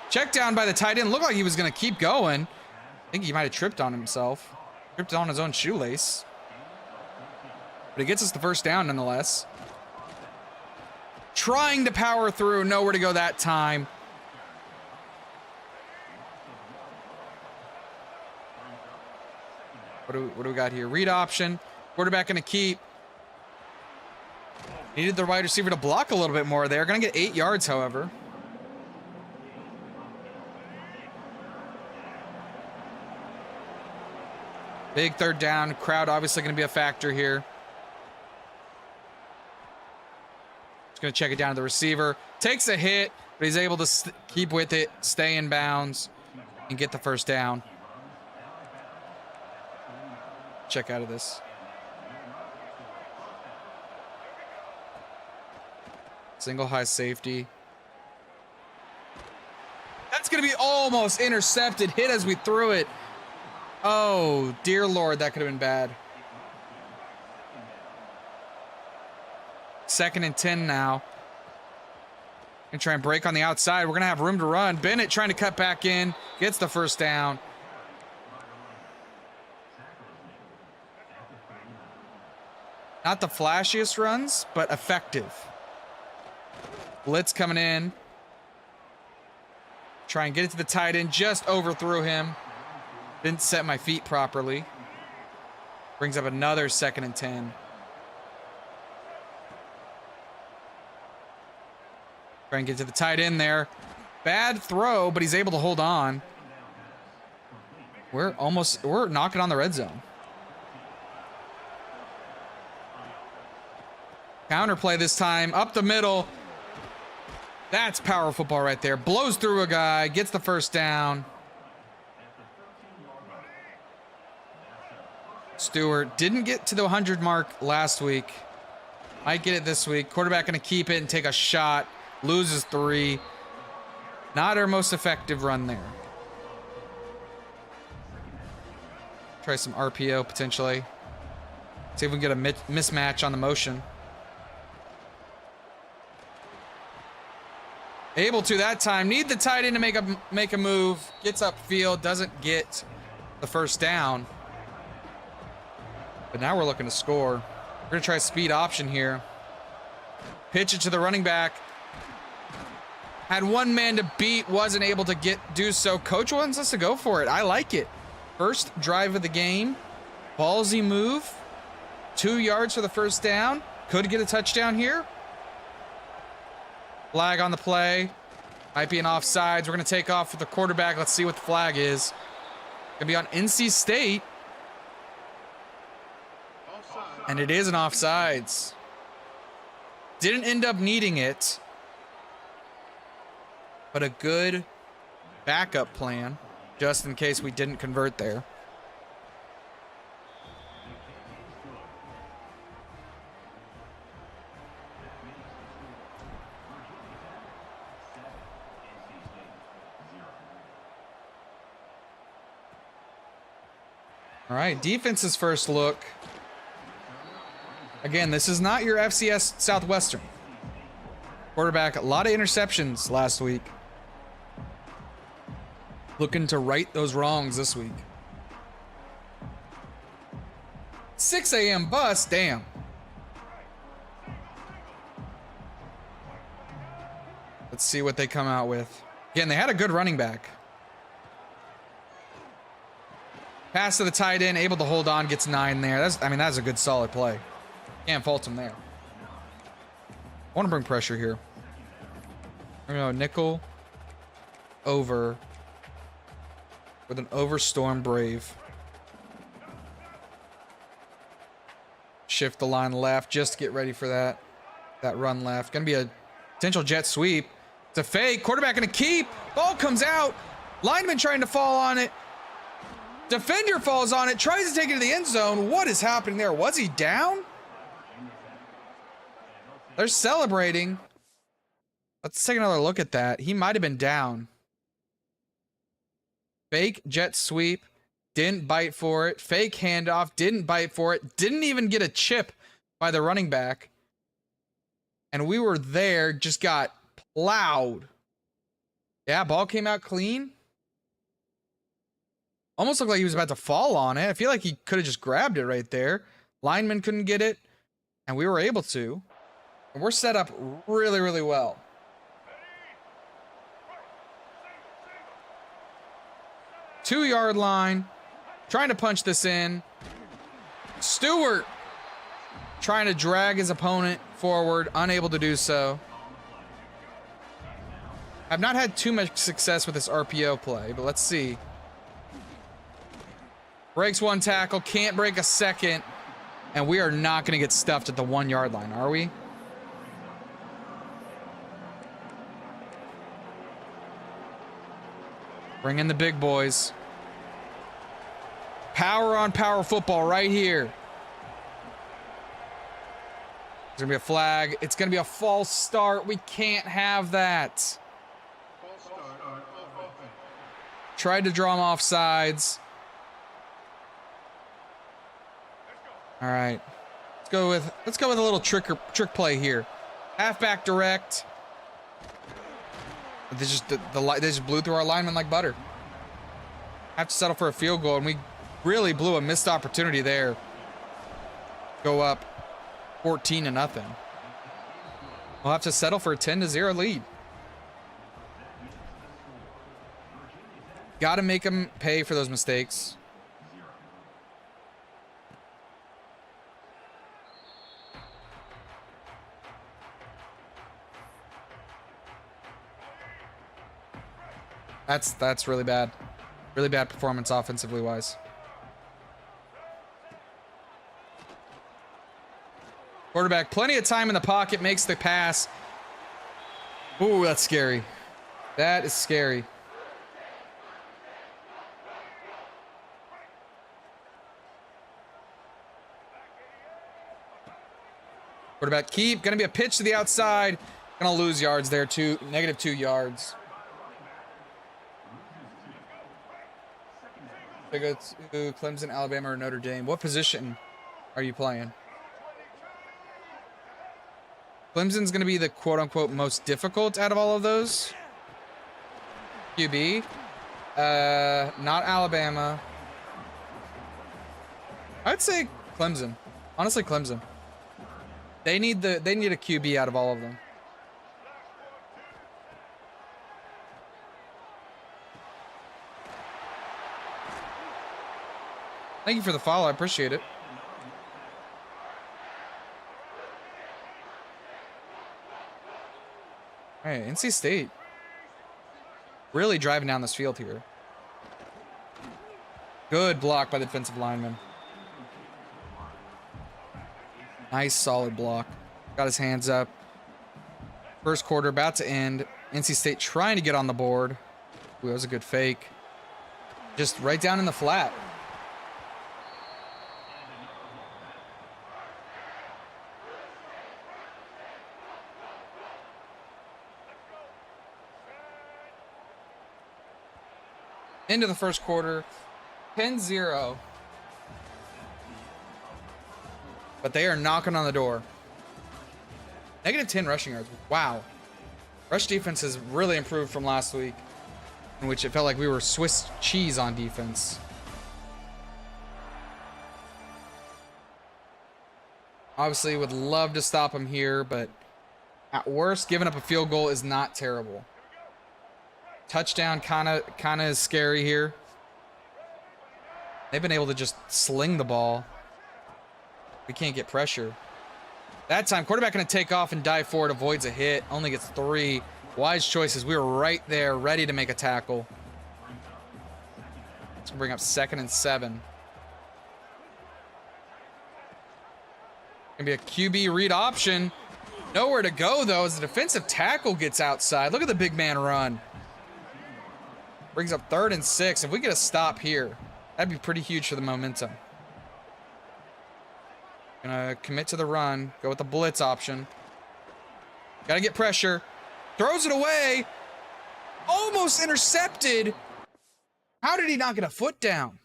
Check down by the tight end. Looked like he was going to keep going. I think he might have tripped on himself. Tripped on his own shoelace. But he gets us the first down nonetheless. Trying to power through. Nowhere to go that time. What do we got here? Read option. Quarterback going to keep. Needed the wide receiver to block a little bit more there. Going to get 8 yards, however. Big third down. Crowd obviously going to be a factor here. Just going to check it down to the receiver. Takes a hit, but he's able to keep with it, stay in bounds, and get the first down. Check out of this. Single high safety. That's going to be almost intercepted. Hit as we threw it. Oh, dear Lord, that could have been bad. 2nd and 10 now. Gonna try and break on the outside. We're going to have room to run. Bennett trying to cut back in. Gets the first down. Not the flashiest runs, but effective. Blitz coming in. Try and get it to the tight end. Just overthrew him. Didn't set my feet properly. Brings up another 2nd and 10. Try and get to the tight end there. Bad throw, but he's able to hold on. We're knocking on the red zone. Counter play this time, up the middle. That's power football right there. Blows through a guy, gets the first down. Stewart didn't get to the 100 mark last week. Might get it this week. Quarterback going to keep it and take a shot. Loses 3. Not our most effective run there. Try some RPO potentially. See if we can get a mismatch on the motion. Able to that time. Need the tight end to make a move. Gets upfield. Doesn't get the first down. But now we're looking to score. We're going to try speed option here. Pitch it to the running back. Had one man to beat. Wasn't able to do so. Coach wants us to go for it. I like it. First drive of the game. Ballsy move. 2 yards for the first down. Could get a touchdown here. Flag on the play. Might be an offsides. We're going to take off with the quarterback. Let's see what the flag is. Going to be on NC State. And it is an offsides. Didn't end up needing it. But a good backup plan, just in case we didn't convert there. All right, defense's first look. Again, this is not your FCS Southwestern. Quarterback, a lot of interceptions last week. Looking to right those wrongs this week. 6 a.m. bus, damn. Let's see what they come out with. Again, they had a good running back. Pass to the tight end, able to hold on, gets 9 there. That's a good solid play. Can't fault him there. I want to bring pressure here. We're going to go nickel over with an overstorm Brave. Shift the line left just to get ready for that run left. Going to be a potential jet sweep. It's a fake. Quarterback going to keep. Ball comes out. Lineman trying to fall on it. Defender falls on it. Tries to take it to the end zone. What is happening there? Was he down? They're celebrating. Let's take another look at that. He might have been down. Fake jet sweep. Didn't bite for it. Fake handoff. Didn't bite for it. Didn't even get a chip by the running back. And we were there, just got plowed. Yeah, ball came out clean. Almost looked like he was about to fall on it. I feel like he could have just grabbed it right there. Lineman couldn't get it, and we were able to. And we're set up really, really well. Two-yard line. Trying to punch this in. Stewart trying to drag his opponent forward, unable to do so. I've not had too much success with this RPO play, but let's see. Breaks one tackle, can't break a second, and we are not going to get stuffed at the 1 yard line, are we? Bring in the big boys. Power on power football right here. There's gonna be a flag. It's gonna be a false start. We can't have that. Tried to draw him off sides. All right. Let's go with a little trick play here. Halfback direct. They just blew through our lineman like butter. Have to settle for a field goal, and we really blew a missed opportunity there. Go up 14-0. We'll have to settle for a 10-0 lead. Got to make them pay for those mistakes. That's really bad. Really bad performance offensively wise. Quarterback, plenty of time in the pocket, makes the pass. Ooh, that's scary. That is scary. Quarterback keep. Gonna be a pitch to the outside. Gonna lose yards there too. -2 yards. They go to Clemson, Alabama, or Notre Dame. What position are you playing? Clemson's going to be the quote-unquote most difficult out of all of those. QB. Not Alabama. I'd say Clemson. Honestly, Clemson. They need a QB out of all of them. Thank you for the follow. I appreciate it. All right, NC State. Really driving down this field here. Good block by the defensive lineman. Nice, solid block. Got his hands up. First quarter about to end. NC State trying to get on the board. Ooh, that was a good fake. Just right down in the flat. Into the first quarter, 10-0. But they are knocking on the door. -10 rushing yards. Wow. Rush defense has really improved from last week, in which it felt like we were Swiss cheese on defense. Obviously, would love to stop them here, but at worst, giving up a field goal is not terrible. Touchdown kind of is scary here. They've been able to just sling the ball. We can't get pressure. That time, quarterback going to take off and dive forward, avoids a hit, only gets 3. Wise choices. We were right there, ready to make a tackle. Let's bring up 2nd and 7. Gonna be a QB read option. Nowhere to go though as the defensive tackle gets outside. Look at the big man run. Brings up 3rd and 6. If we get a stop here, that'd be pretty huge for the momentum. Gonna commit to the run. Go with the blitz option. Gotta get pressure. Throws it away. Almost intercepted. How did he not get a foot down?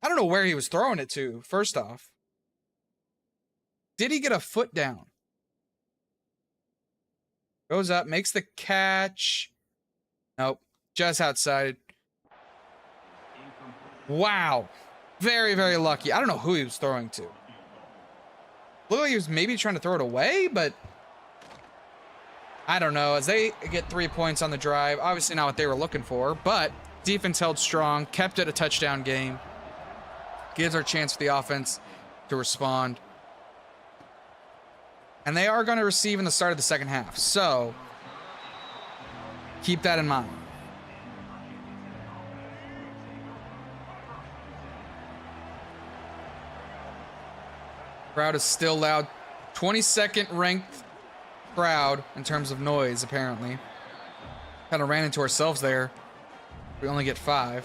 I don't know where he was throwing it to, first off. Did he get a foot down? Goes up, makes the catch. Nope, just outside. Wow. Very, very lucky. I don't know who he was throwing to. Looked like he was maybe trying to throw it away, but I don't know. As they get 3 points on the drive, obviously not what they were looking for, but defense held strong, kept it a touchdown game. Gives our chance for the offense to respond. And they are going to receive in the start of the second half. So keep that in mind. Crowd is still loud. 22nd ranked crowd in terms of noise, apparently. Kind of ran into ourselves there. We only get 5.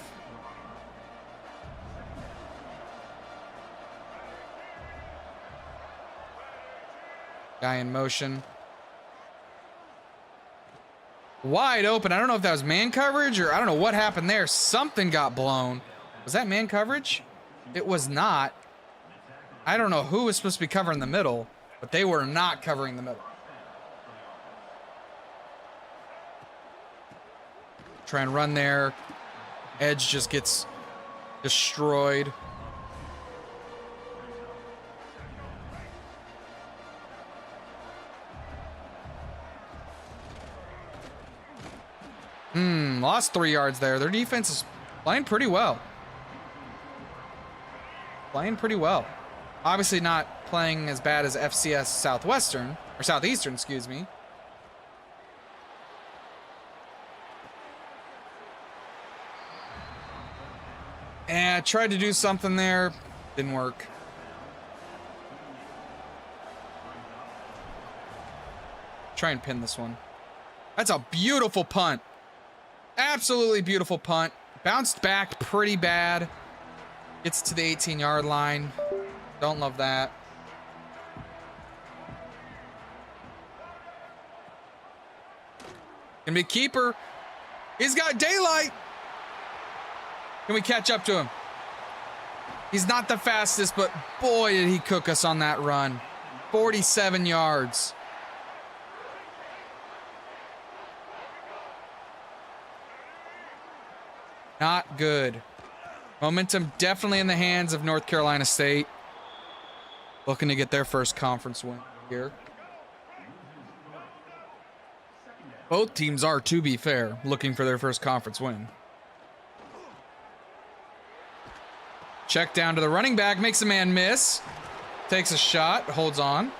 Guy in motion. Wide open. I don't know if that was man coverage or I don't know what happened there. Something got blown. Was that man coverage? It was not. I don't know who was supposed to be covering the middle, but they were not covering the middle. Try and run there. Edge just gets destroyed. Lost 3 yards there. Their defense is playing pretty well. Obviously not playing as bad as FCS Southwestern, or Southeastern, excuse me. And I tried to do something there. Didn't work. Try and pin this one. That's a beautiful punt. Absolutely beautiful punt. Bounced back pretty bad. Gets to the 18-yard line. Don't love that. Gonna be a keeper. He's got daylight. Can we catch up to him? He's not the fastest, but boy, did he cook us on that run. 47 yards. Not good. Momentum definitely in the hands of North Carolina State. Looking to get their first conference win here. Both teams are, to be fair, looking for their first conference win. Check down to the running back, makes a man miss. Takes a shot, holds on.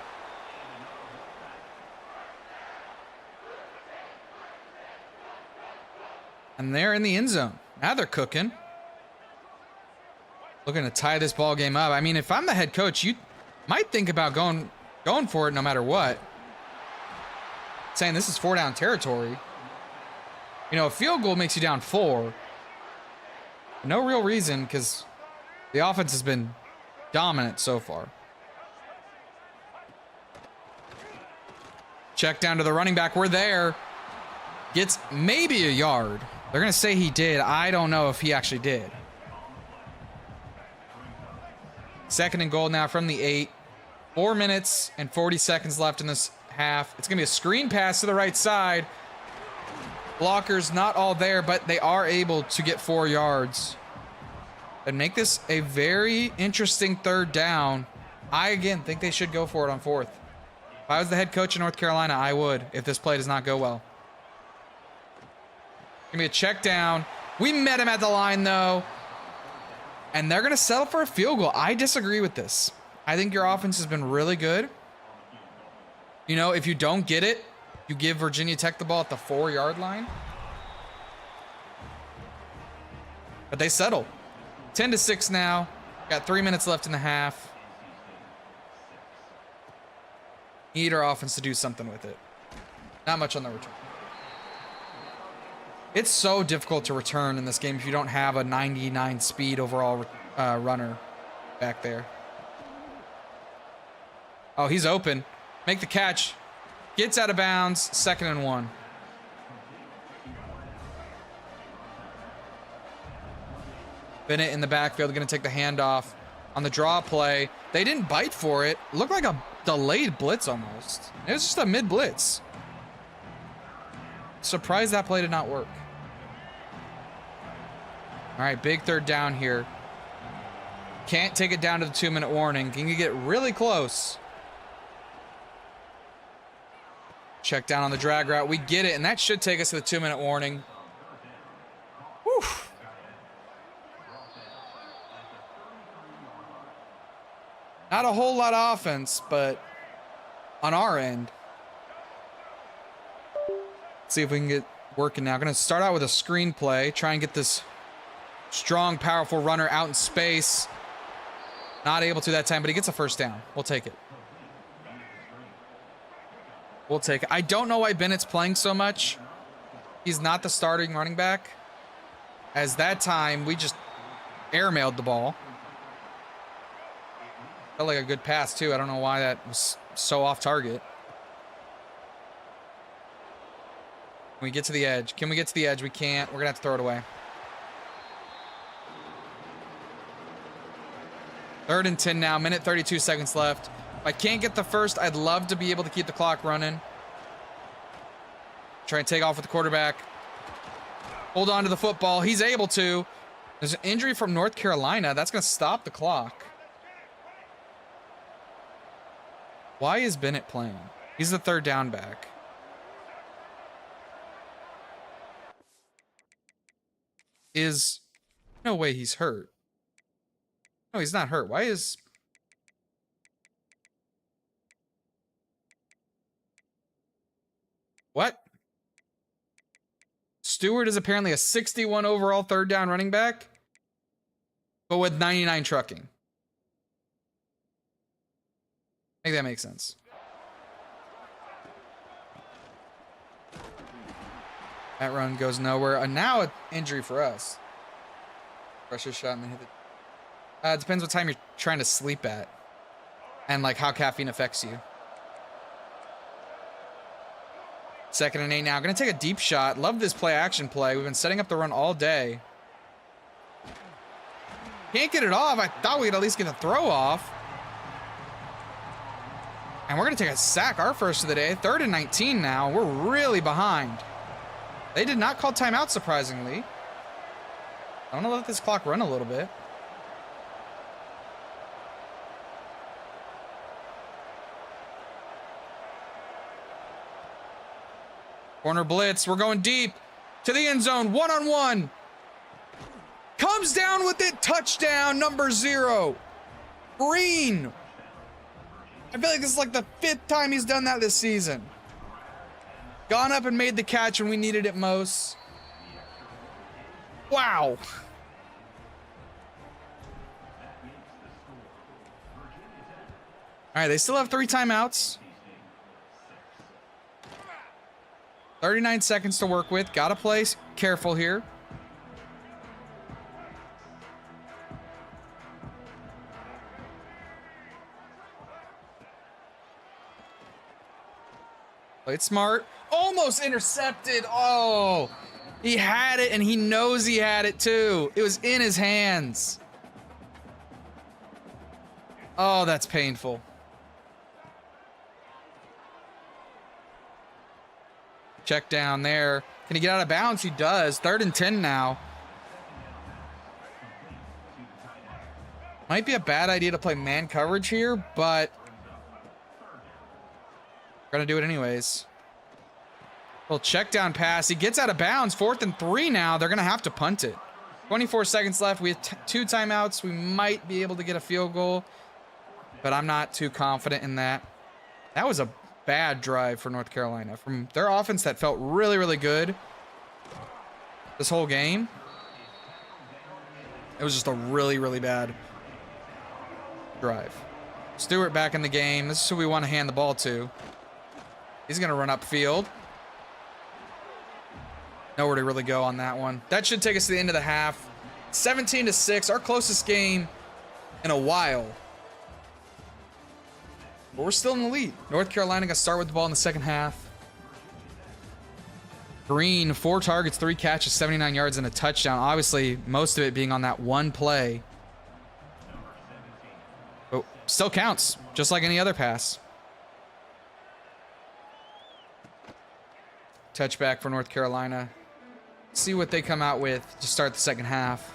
And they're in the end zone. Now they're cooking. Looking to tie this ball game up. I mean, if I'm the head coach, you might think about going for it no matter what. Saying this is 4 down territory. You know, a field goal makes you down 4. No real reason, because the offense has been dominant so far. Check down to the running back. We're there. Gets maybe a yard. They're going to say he did. I don't know if he actually did. 2nd and goal now from the 8. 4 minutes and 40 seconds left in this half. It's going to be a screen pass to the right side. Blockers not all there, but they are able to get 4 yards and make this a very interesting 3rd down. I, again, think they should go for it on 4th. If I was the head coach of North Carolina, I would, if this play does not go well. Gonna be a check down. We met him at the line, though. And they're going to settle for a field goal. I disagree with this. I think your offense has been really good. You know, if you don't get it, you give Virginia Tech the ball at the 4-yard line. But they settle. 10-6 now. Got 3 minutes left in the half. Need our offense to do something with it. Not much on the return. It's so difficult to return in this game if you don't have a 99 speed overall runner back there. Oh, he's open. Make the catch. Gets out of bounds. 2nd and 1. Bennett in the backfield, going to take the handoff on the draw play. They didn't bite for it. Looked like delayed blitz almost. It was just a mid blitz. Surprised that play did not work. All right, big third down here. Can't take it down to the 2-minute warning. Can you get really close? Check down on the drag route. We get it, and that should take us to the 2-minute warning. Whew. Not a whole lot of offense, but on our end. Let's see if we can get working now. Going to start out with a screenplay. Try and get this strong, powerful runner out in space. Not able to that time, but he gets a first down. We'll take it. We'll take it. I don't know why Bennett's playing so much. He's not the starting running back. As that time, we just airmailed the ball. Felt like a good pass, too. I don't know why that was so off target. Can we get to the edge? Can we get to the edge? We can't. We're going to have to throw it away. 3rd and 10 now. Minute 32 seconds left. If I can't get the first, I'd love to be able to keep the clock running. Try and take off with the quarterback. Hold on to the football. He's able to. There's an injury from North Carolina. That's going to stop the clock. Why is Bennett playing? He's the 3rd down back. No way he's hurt. No, he's not hurt. Why is... What? Stewart is apparently a 61 overall 3rd down running back, but with 99 trucking. I think that makes sense. That run goes nowhere. And now an injury for us. Pressure shot and then hit it. It depends what time you're trying to sleep at. And like how caffeine affects you. 2nd and 8 now. Gonna take a deep shot. Love this play action play. We've been setting up the run all day. Can't get it off. I thought we'd at least get a throw off. And we're gonna take a sack, our first of the day. 3rd and 19 now. We're really behind. They did not call timeout, surprisingly. I'm gonna let this clock run a little bit. Corner blitz. We're going deep to the end zone. 1-on-1. Comes down with it. Touchdown, number 0. Green. I feel like this is like the 5th time he's done that this season. Gone up and made the catch when we needed it most. Wow. All right, they still have 3 timeouts. 39 seconds to work with. Gotta play careful here. Played smart. Almost intercepted. Oh, he had it and he knows he had it too. It was in his hands. Oh, that's painful. Check down there. Can he get out of bounds? He does. 3rd and 10 now. Might be a bad idea to play man coverage here, but we're gonna do it anyways. Little check down pass. He gets out of bounds. 4th and 3 now. They're gonna have to punt it. 24 seconds left. We have 2 timeouts. We might be able to get a field goal, but I'm not too confident in that. That was a bad drive for North Carolina. From their offense that felt really, really good this whole game. It was just a really, really bad drive. Stewart back in the game. This is who we want to hand the ball to. He's going to run upfield. Nowhere to really go on that one. That should take us to the end of the half. 17-6, our closest game in a while. But we're still in the lead. North Carolina going to start with the ball in the second half. Green, 4 targets, 3 catches, 79 yards, and a touchdown. Obviously, most of it being on that one play. But still counts, just like any other pass. touchback for North Carolina. See what they come out with to start the second half.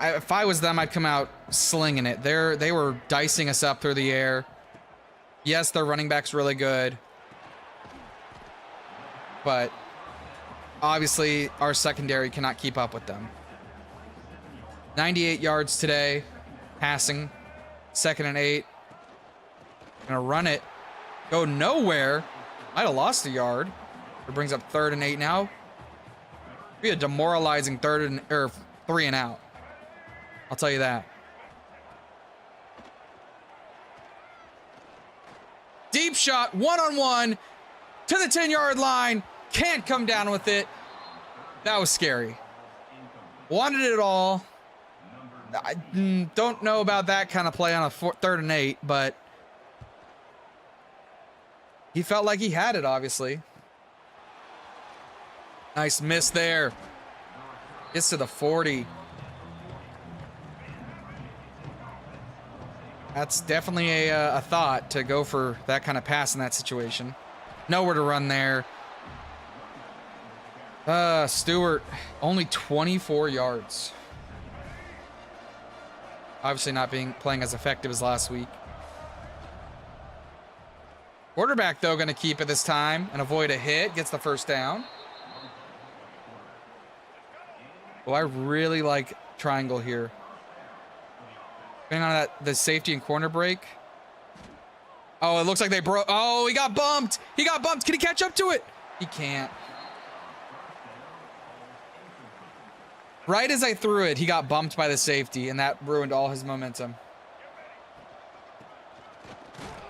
If I was them, I'd come out slinging it. They were dicing us up through the air. Yes, their running back's really good. But obviously, our secondary cannot keep up with them. 98 yards today, passing. 2nd and 8. Gonna run it. Go nowhere. Might have lost a yard. It brings up 3rd and 8 now. Be a demoralizing 3rd and 3 and out. I'll tell you that. Deep shot, one-on-one to the 10-yard line. Can't come down with it. That was scary. Wanted it all. I don't know about that kind of play on a 3rd and 8, but he felt like he had it, obviously. Nice miss there. Gets to the 40. That's definitely a thought to go for that kind of pass in that situation. Nowhere to run there. Stewart, only 24 yards. Obviously not playing as effective as last week. Quarterback, though, going to keep it this time and avoid a hit. Gets the first down. Oh, I really like triangle here. Depending on the safety and corner break. Oh, it looks like they broke. Oh, he got bumped. He got bumped. Can he catch up to it? He can't. Right as I threw it, he got bumped by the safety, and that ruined all his momentum.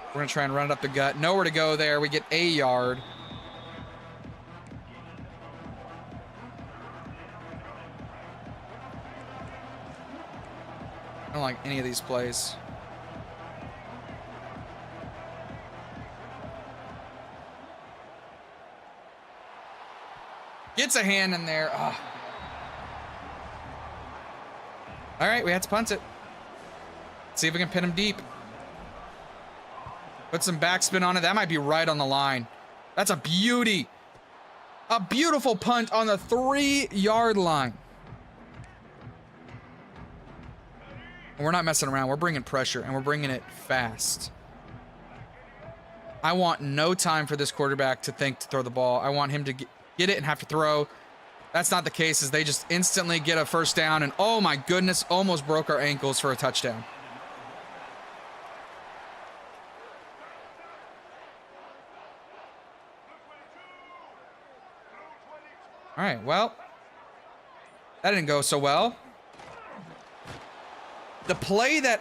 We're going to try and run it up the gut. Nowhere to go there. We get a yard. I don't like any of these plays. Gets a hand in there. Ugh. All right, we had to punt it. See if we can pin him deep. Put some backspin on it. That might be right on the line. That's a beauty. A beautiful punt on the 3-yard line. And we're not messing around. We're bringing pressure, and we're bringing it fast. I want no time for this quarterback to think to throw the ball. I want him to get it and have to throw. That's not the case, as they just instantly get a first down, and oh my goodness, almost broke our ankles for a touchdown. All right, well, that didn't go so well. The play that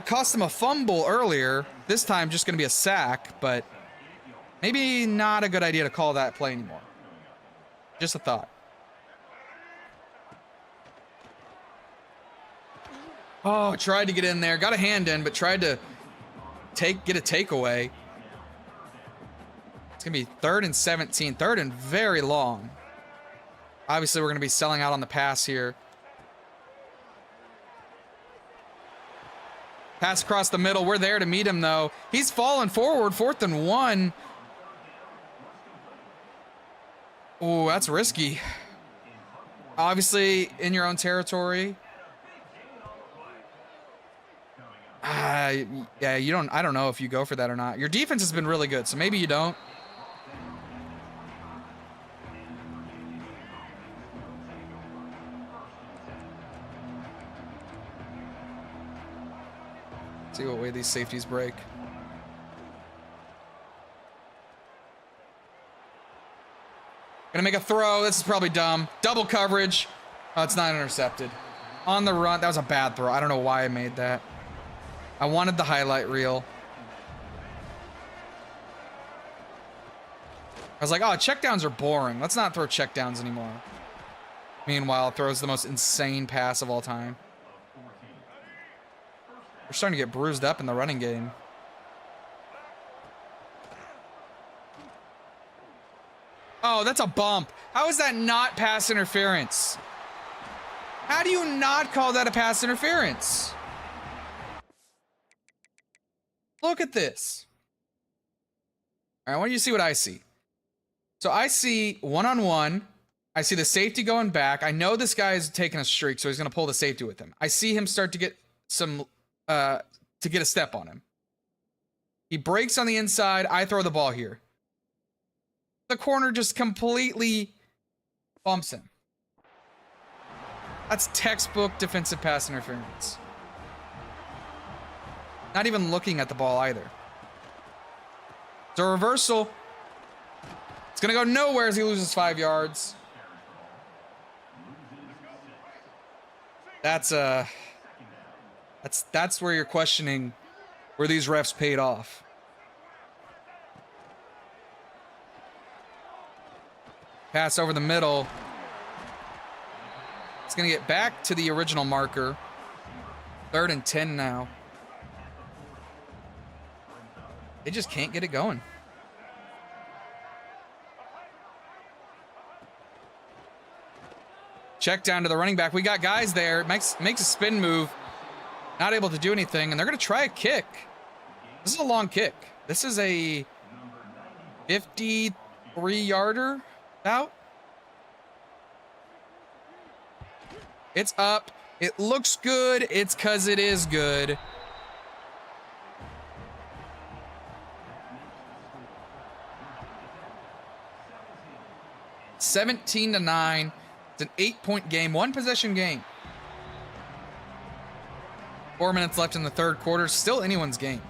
cost them a fumble earlier, this time just going to be a sack, but maybe not a good idea to call that play anymore. Just a thought. Oh, tried to get in there. Got a hand in, but tried to get a takeaway. It's going to be 3rd and 17. 3rd and very long. Obviously, we're going to be selling out on the pass here. Pass across the middle. We're there to meet him, though. He's falling forward. 4th and 1. Oh, that's risky. Obviously, in your own territory. Yeah, you don't. I don't know if you go for that or not. Your defense has been really good, so maybe you don't. See what way these safeties break. Gonna make a throw. This is probably dumb. Double coverage. Oh, it's not intercepted. On the run. That was a bad throw. I don't know why I made that. I wanted the highlight reel. I was like, oh, checkdowns are boring. Let's not throw checkdowns anymore. Meanwhile, throws the most insane pass of all time. We're starting to get bruised up in the running game. Oh, that's a bump. How is that not pass interference? How do you not call that a pass interference? Look at this. All right, I want you to see what I see. So I see one-on-one. I see the safety going back. I know this guy is taking a streak, so he's going to pull the safety with him. I see him start to get some, to get a step on him. He breaks on the inside. I throw the ball here. The corner just completely bumps him. That's textbook defensive pass interference. Not even looking at the ball either. It's a reversal. It's going to go nowhere as he loses 5 yards. That's where you're questioning where these refs paid off. Pass over the middle. It's going to get back to the original marker. 3rd and 10 now. They just can't get it going. Check down to the running back. We got guys there. Makes a spin move. Not able to do anything, and they're going to try a kick. This is a long kick. This is a 53-yarder out. It's up. It looks good. It's because it is good. (17-9). It's an 8-point game, 1-possession game. 4 minutes left in the 3rd quarter. Still anyone's game.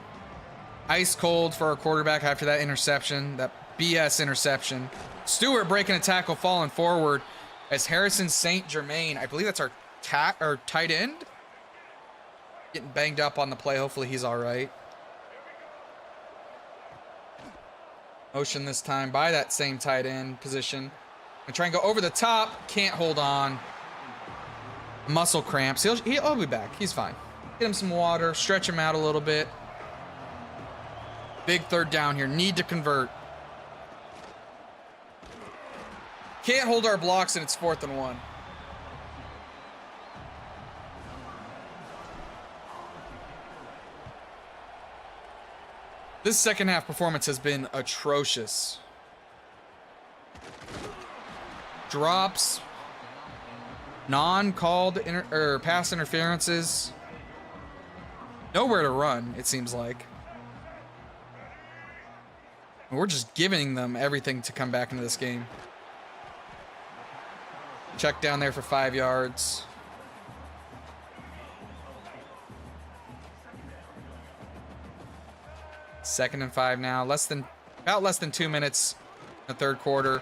Ice cold for our quarterback after that interception, that BS interception. Stewart breaking a tackle, falling forward as Harrison St. Germain, I believe that's our tight end, getting banged up on the play. Hopefully he's all right. Motion this time by that same tight end position. And try and go over the top. Can't hold on. Muscle cramps. He'll be back. He's fine. Get him some water. Stretch him out a little bit. Big 3rd down here. Need to convert. Can't hold our blocks, and it's 4th and 1. This second half performance has been atrocious. Drops, non-called pass interferences. Nowhere to run, it seems like. And we're just giving them everything to come back into this game. Check down there for 5 yards. Second and 5 now. About less than 2 minutes in the 3rd quarter.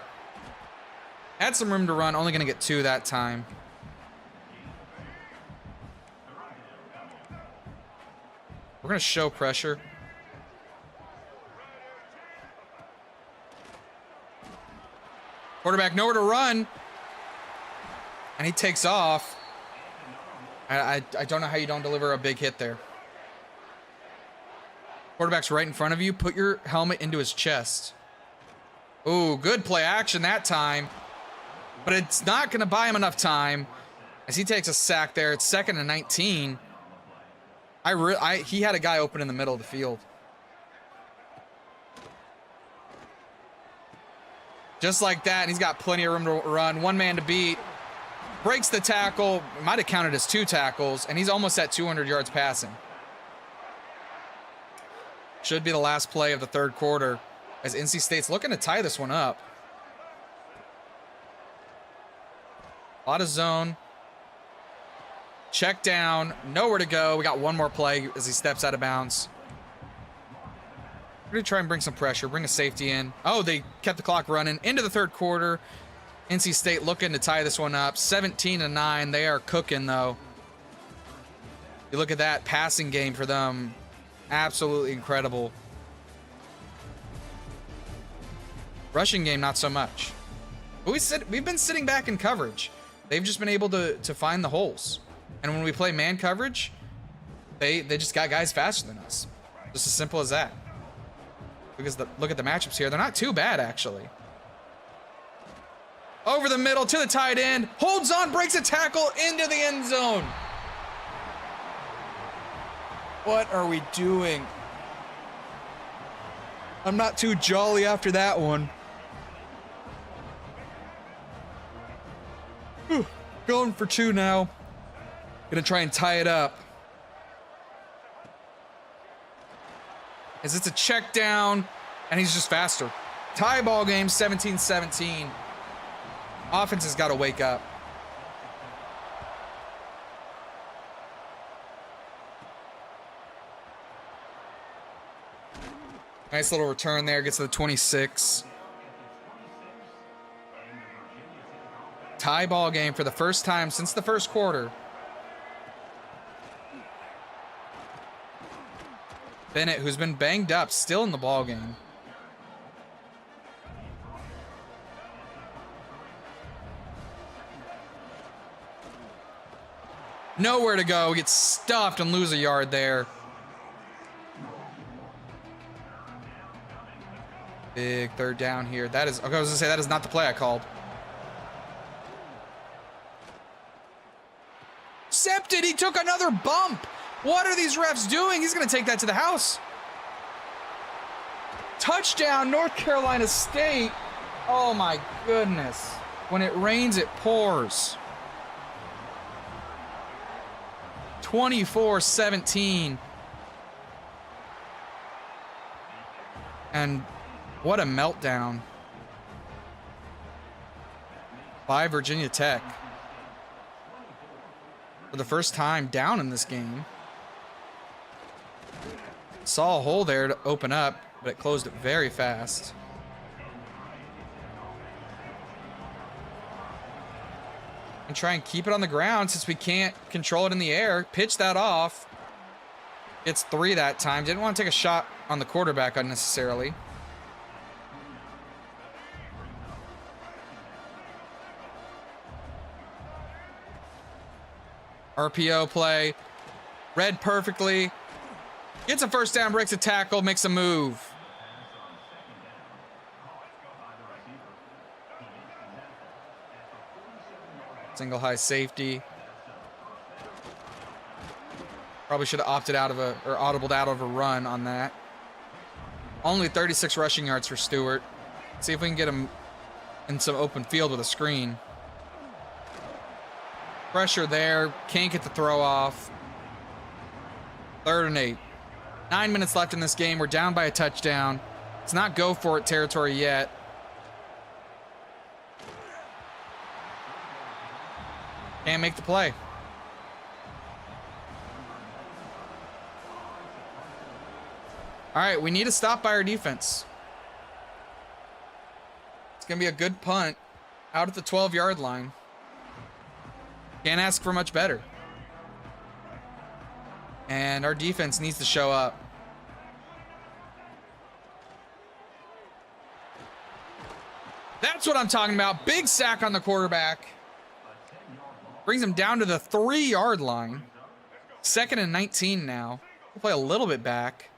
Had some room to run, only going to get 2 that time. We're going to show pressure. Quarterback nowhere to run. And he takes off. I don't know how you don't deliver a big hit there. Quarterback's right in front of you. Put your helmet into his chest. Ooh, good play action that time. But it's not going to buy him enough time as he takes a sack there. It's 2nd and 19. He had a guy open in the middle of the field. Just like that, and he's got plenty of room to run. 1 man to beat. Breaks the tackle. Might have counted as 2 tackles, and he's almost at 200 yards passing. Should be the last play of the 3rd quarter as NC State's looking to tie this one up. A lot of zone. Check down. Nowhere to go. We got 1 more play as he steps out of bounds. We're going to try and bring some pressure. Bring a safety in. Oh, they kept the clock running. Into the 3rd quarter. NC State looking to tie this one up. 17-9. They are cooking, though. You look at that passing game for them. Absolutely incredible. Rushing game, not so much. But we've been sitting back in coverage. They've just been able to find the holes. And when we play man coverage, they just got guys faster than us. Just as simple as that. Because look at the matchups here. They're not too bad, actually. Over the middle to the tight end. Holds on, breaks a tackle into the end zone. What are we doing? I'm not too jolly after that one. Going for 2 now. Gonna try and tie it up. As it's a check down, and he's just faster. Tie ball game, 17-17. Offense has got to wake up. Nice little return there, gets to the 26. Tie ball game for the first time since the first quarter. Bennett, who's been banged up, still in the ball game. Nowhere to go, gets stuffed and lose a yard there. Big third down here. That is, okay, I was gonna say, that is not the play I called. Accepted, he took another bump. What are these refs doing? He's gonna take that to the house. Touchdown, North Carolina State. Oh my goodness. When it rains, it pours. 24-17. And what a meltdown by Virginia Tech. For the first time down in this game. Saw a hole there to open up, but it closed it very fast. And try and keep it on the ground since we can't control it in the air. Pitch that off. It's 3 that time. Didn't want to take a shot on the quarterback unnecessarily. RPO play. Read perfectly. Gets a first down, breaks a tackle, makes a move. Single high safety. Probably should have opted out of or audibled out of a run on that. Only 36 rushing yards for Stewart. See if we can get him in some open field with a screen. Pressure there. Can't get the throw off. 3rd and 8. 9 minutes left in this game. We're down by a touchdown. It's not go for it territory yet. Can't make the play. All right, we need a stop by our defense. It's going to be a good punt out at the 12-yard line. Can't ask for much better. And our defense needs to show up. That's what I'm talking about. Big sack on the quarterback. Brings him down to the 3-yard line. 2nd and 19 now. We'll play a little bit back.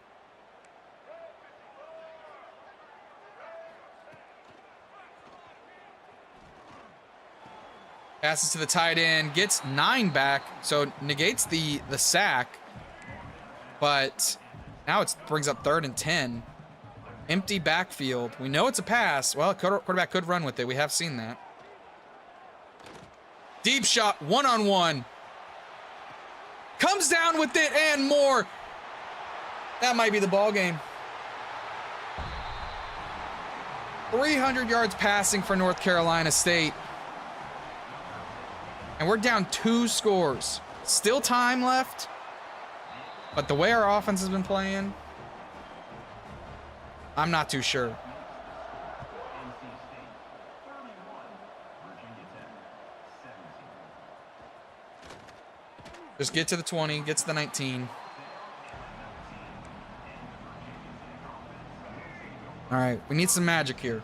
Passes to the tight end, gets 9 back, so negates the sack. But now it brings up 3rd and 10. Empty backfield. We know it's a pass. Well, quarterback could run with it. We have seen that. Deep shot, one-on-one. Comes down with it and more. That might be the ball game. 300 yards passing for North Carolina State. And we're down 2 scores. Still time left. But the way our offense has been playing, I'm not too sure. Just get to the 20, gets to the 19. All right, we need some magic here.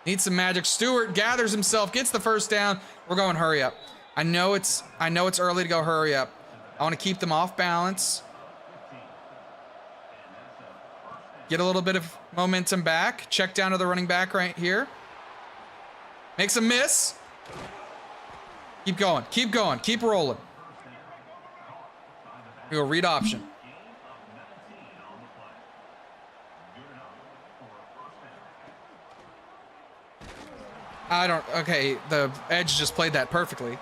Need some magic. Stewart gathers himself, gets the first down. We're going hurry up. I know it's early to go hurry up. I want to keep them off balance. Get a little bit of momentum back. Check down to the running back right here. Makes a miss. Keep going. Keep going. Keep rolling. We go read option. I don't, okay, the edge just played that perfectly.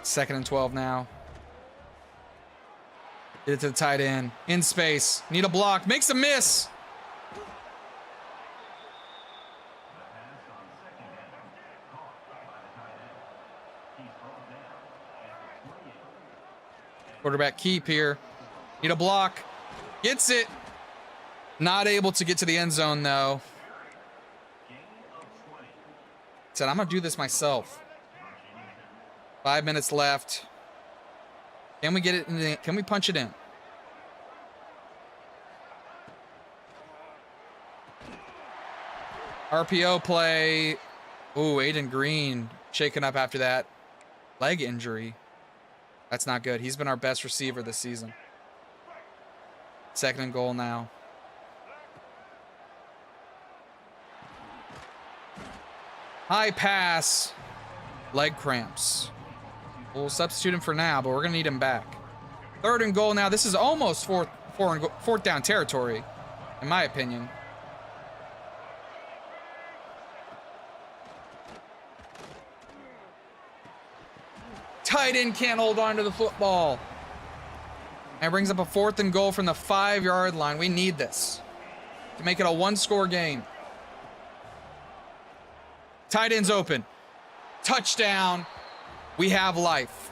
Second and 12 now. Get it to the tight end. In space. Need a block. Makes a miss. Quarterback keep here. Need a block. Gets it. Not able to get to the end zone, though. Said, I'm going to do this myself. 5 minutes left. Can we get it in the, can we punch it in? RPO play. Ooh, Aiden Green shaken up after that leg injury. That's not good. He's been our best receiver this season. Second and goal now. High pass. Leg cramps. We'll substitute him for now, but we're going to need him back. Third and goal now. This is almost fourth down territory, in my opinion. Tight end can't hold on to the football. And brings up a 4th and goal from the 5-yard line. We need this to make it a 1-score game. Tight end's open. Touchdown. We have life.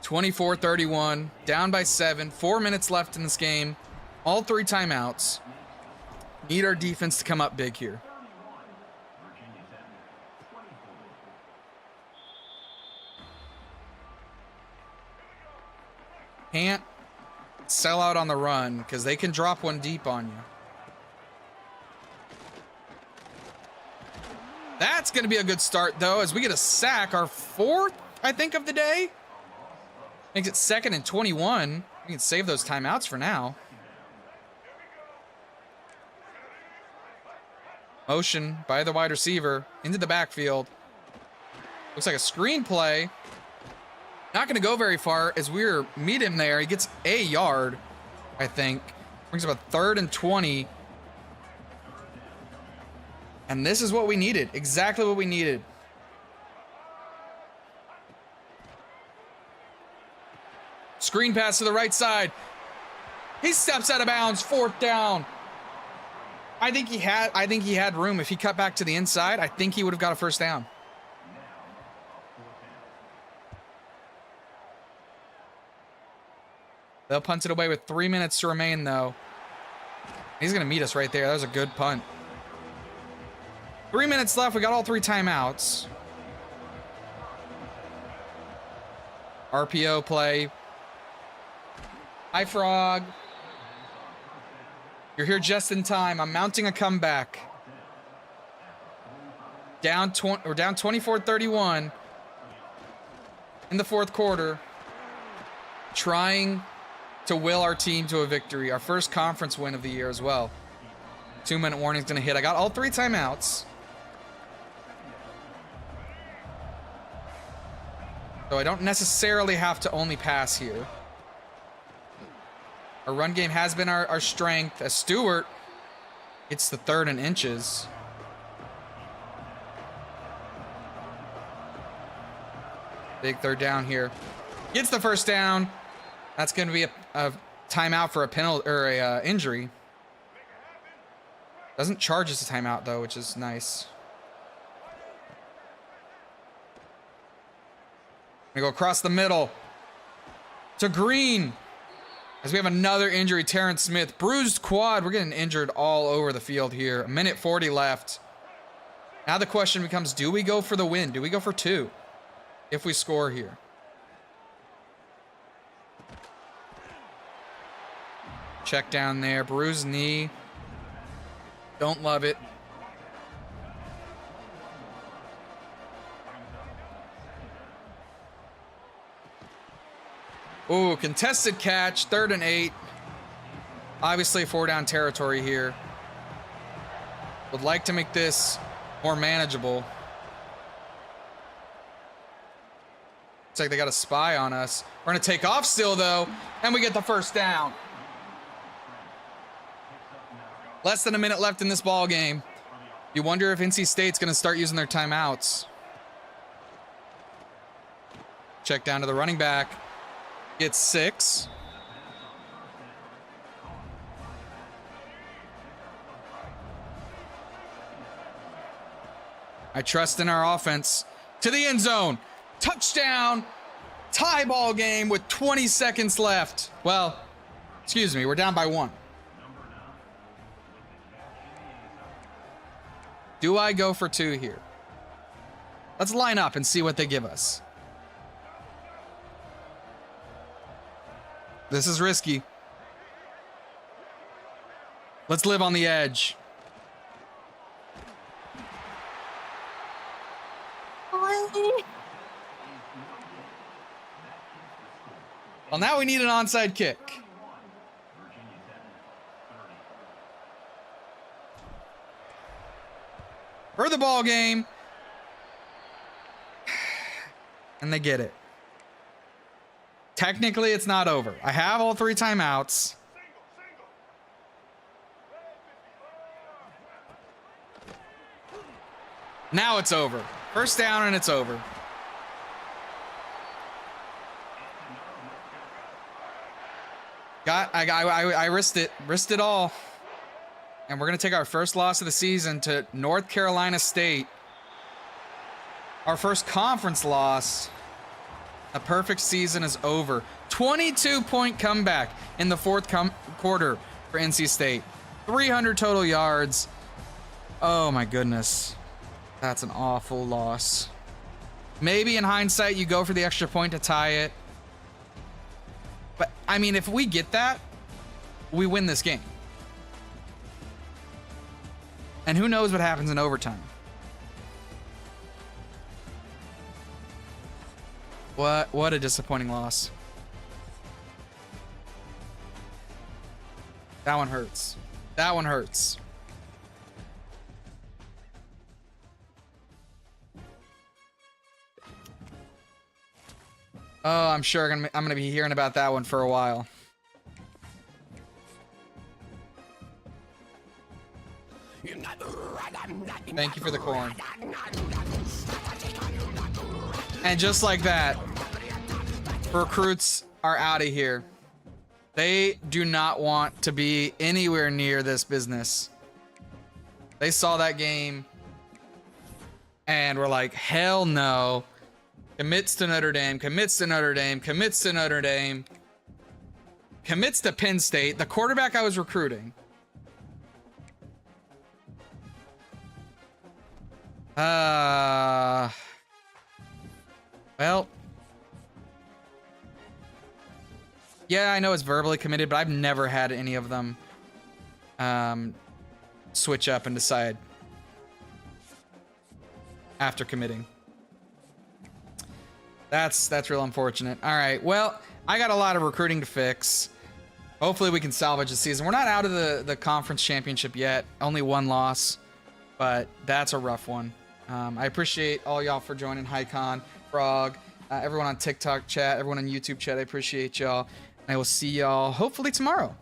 (24-31), down by 7, 4 minutes left in this game. All 3 timeouts. Need our defense to come up big here. Can't sell out on the run because they can drop one deep on you. That's going to be a good start, though, as we get a sack, our 4th, I think, of the day. Makes it 2nd and 21. We can save those timeouts for now. Motion by the wide receiver into the backfield. Looks like a screen play. Not going to go very far as we're meet him there. He gets a yard, I think. Brings up a 3rd and 20. And this is what we needed. Exactly what we needed. Screen pass to the right side. He steps out of bounds. 4th down. I think he had room. If he cut back to the inside, I think he would have got a 1st down. They'll punt it away with 3 minutes to remain, though. He's going to meet us right there. That was a good punt. 3 minutes left. We got all 3 timeouts. RPO play. Hi, Frog. You're here just in time. I'm mounting a comeback. We're down 24-31 in the 4th quarter. Trying to will our team to a victory. Our first conference win of the year as well. 2-minute warning is going to hit. I got all 3 timeouts. So I don't necessarily have to only pass here. Our run game has been our strength. As Stewart gets the 3rd and inches. Big 3rd down here. Gets the 1st down. That's going to be a timeout for a penalty or a injury. Doesn't charge us a timeout though, which is nice. Gonna go across the middle to Green. As we have another injury, Terrence Smith. Bruised quad. We're getting injured all over the field here. 1:40 left. Now the question becomes, do we go for the win? Do we go for 2 if we score here? Check down there. Bruised knee. Don't love it. Ooh, contested catch, 3rd and 8. Obviously 4-down territory here. Would like to make this more manageable. Looks like they got a spy on us. We're gonna take off still though, and we get the first down. Less than a minute left in this ball game. You wonder if NC State's gonna start using their timeouts. Check down to the running back. Gets 6. I trust in our offense. To the end zone. Touchdown. Tie ball game with 20 seconds left. Well, excuse me, we're down by 1. Do I go for 2 here? Let's line up and see what they give us. This is risky. Let's live on the edge. Well, now we need an onside kick. For the ball game. And they get it. Technically, it's not over. I have all 3 timeouts. Now it's over. First down and it's over. I risked it all. And we're going to take our first loss of the season to North Carolina State. Our first conference loss. A perfect season is over. 22-point comeback in the fourth quarter for NC State. 300 total yards. Oh my goodness. That's an awful loss. Maybe in hindsight you go for the extra point to tie it. But I mean, if we get that, we win this game. And who knows what happens in overtime. What a disappointing loss. That one hurts. That one hurts. Oh, I'm sure I'm gonna be hearing about that one for a while. Thank you for the corn. And just like that, recruits are out of here. They do not want to be anywhere near this business. They saw that game and were like, hell no. Commits to Notre Dame, commits to Notre Dame, commits to Notre Dame, commits to Penn State, the quarterback I was recruiting. Well, yeah, I know it's verbally committed, but I've never had any of them switch up and decide after committing. That's real unfortunate. All right, well, I got a lot of recruiting to fix. Hopefully we can salvage the season. We're not out of the conference championship yet. Only 1 loss, but that's a rough one. I appreciate all y'all for joining. Hycon, Frog, everyone on TikTok chat, everyone on YouTube chat. I appreciate y'all. And I will see y'all hopefully tomorrow.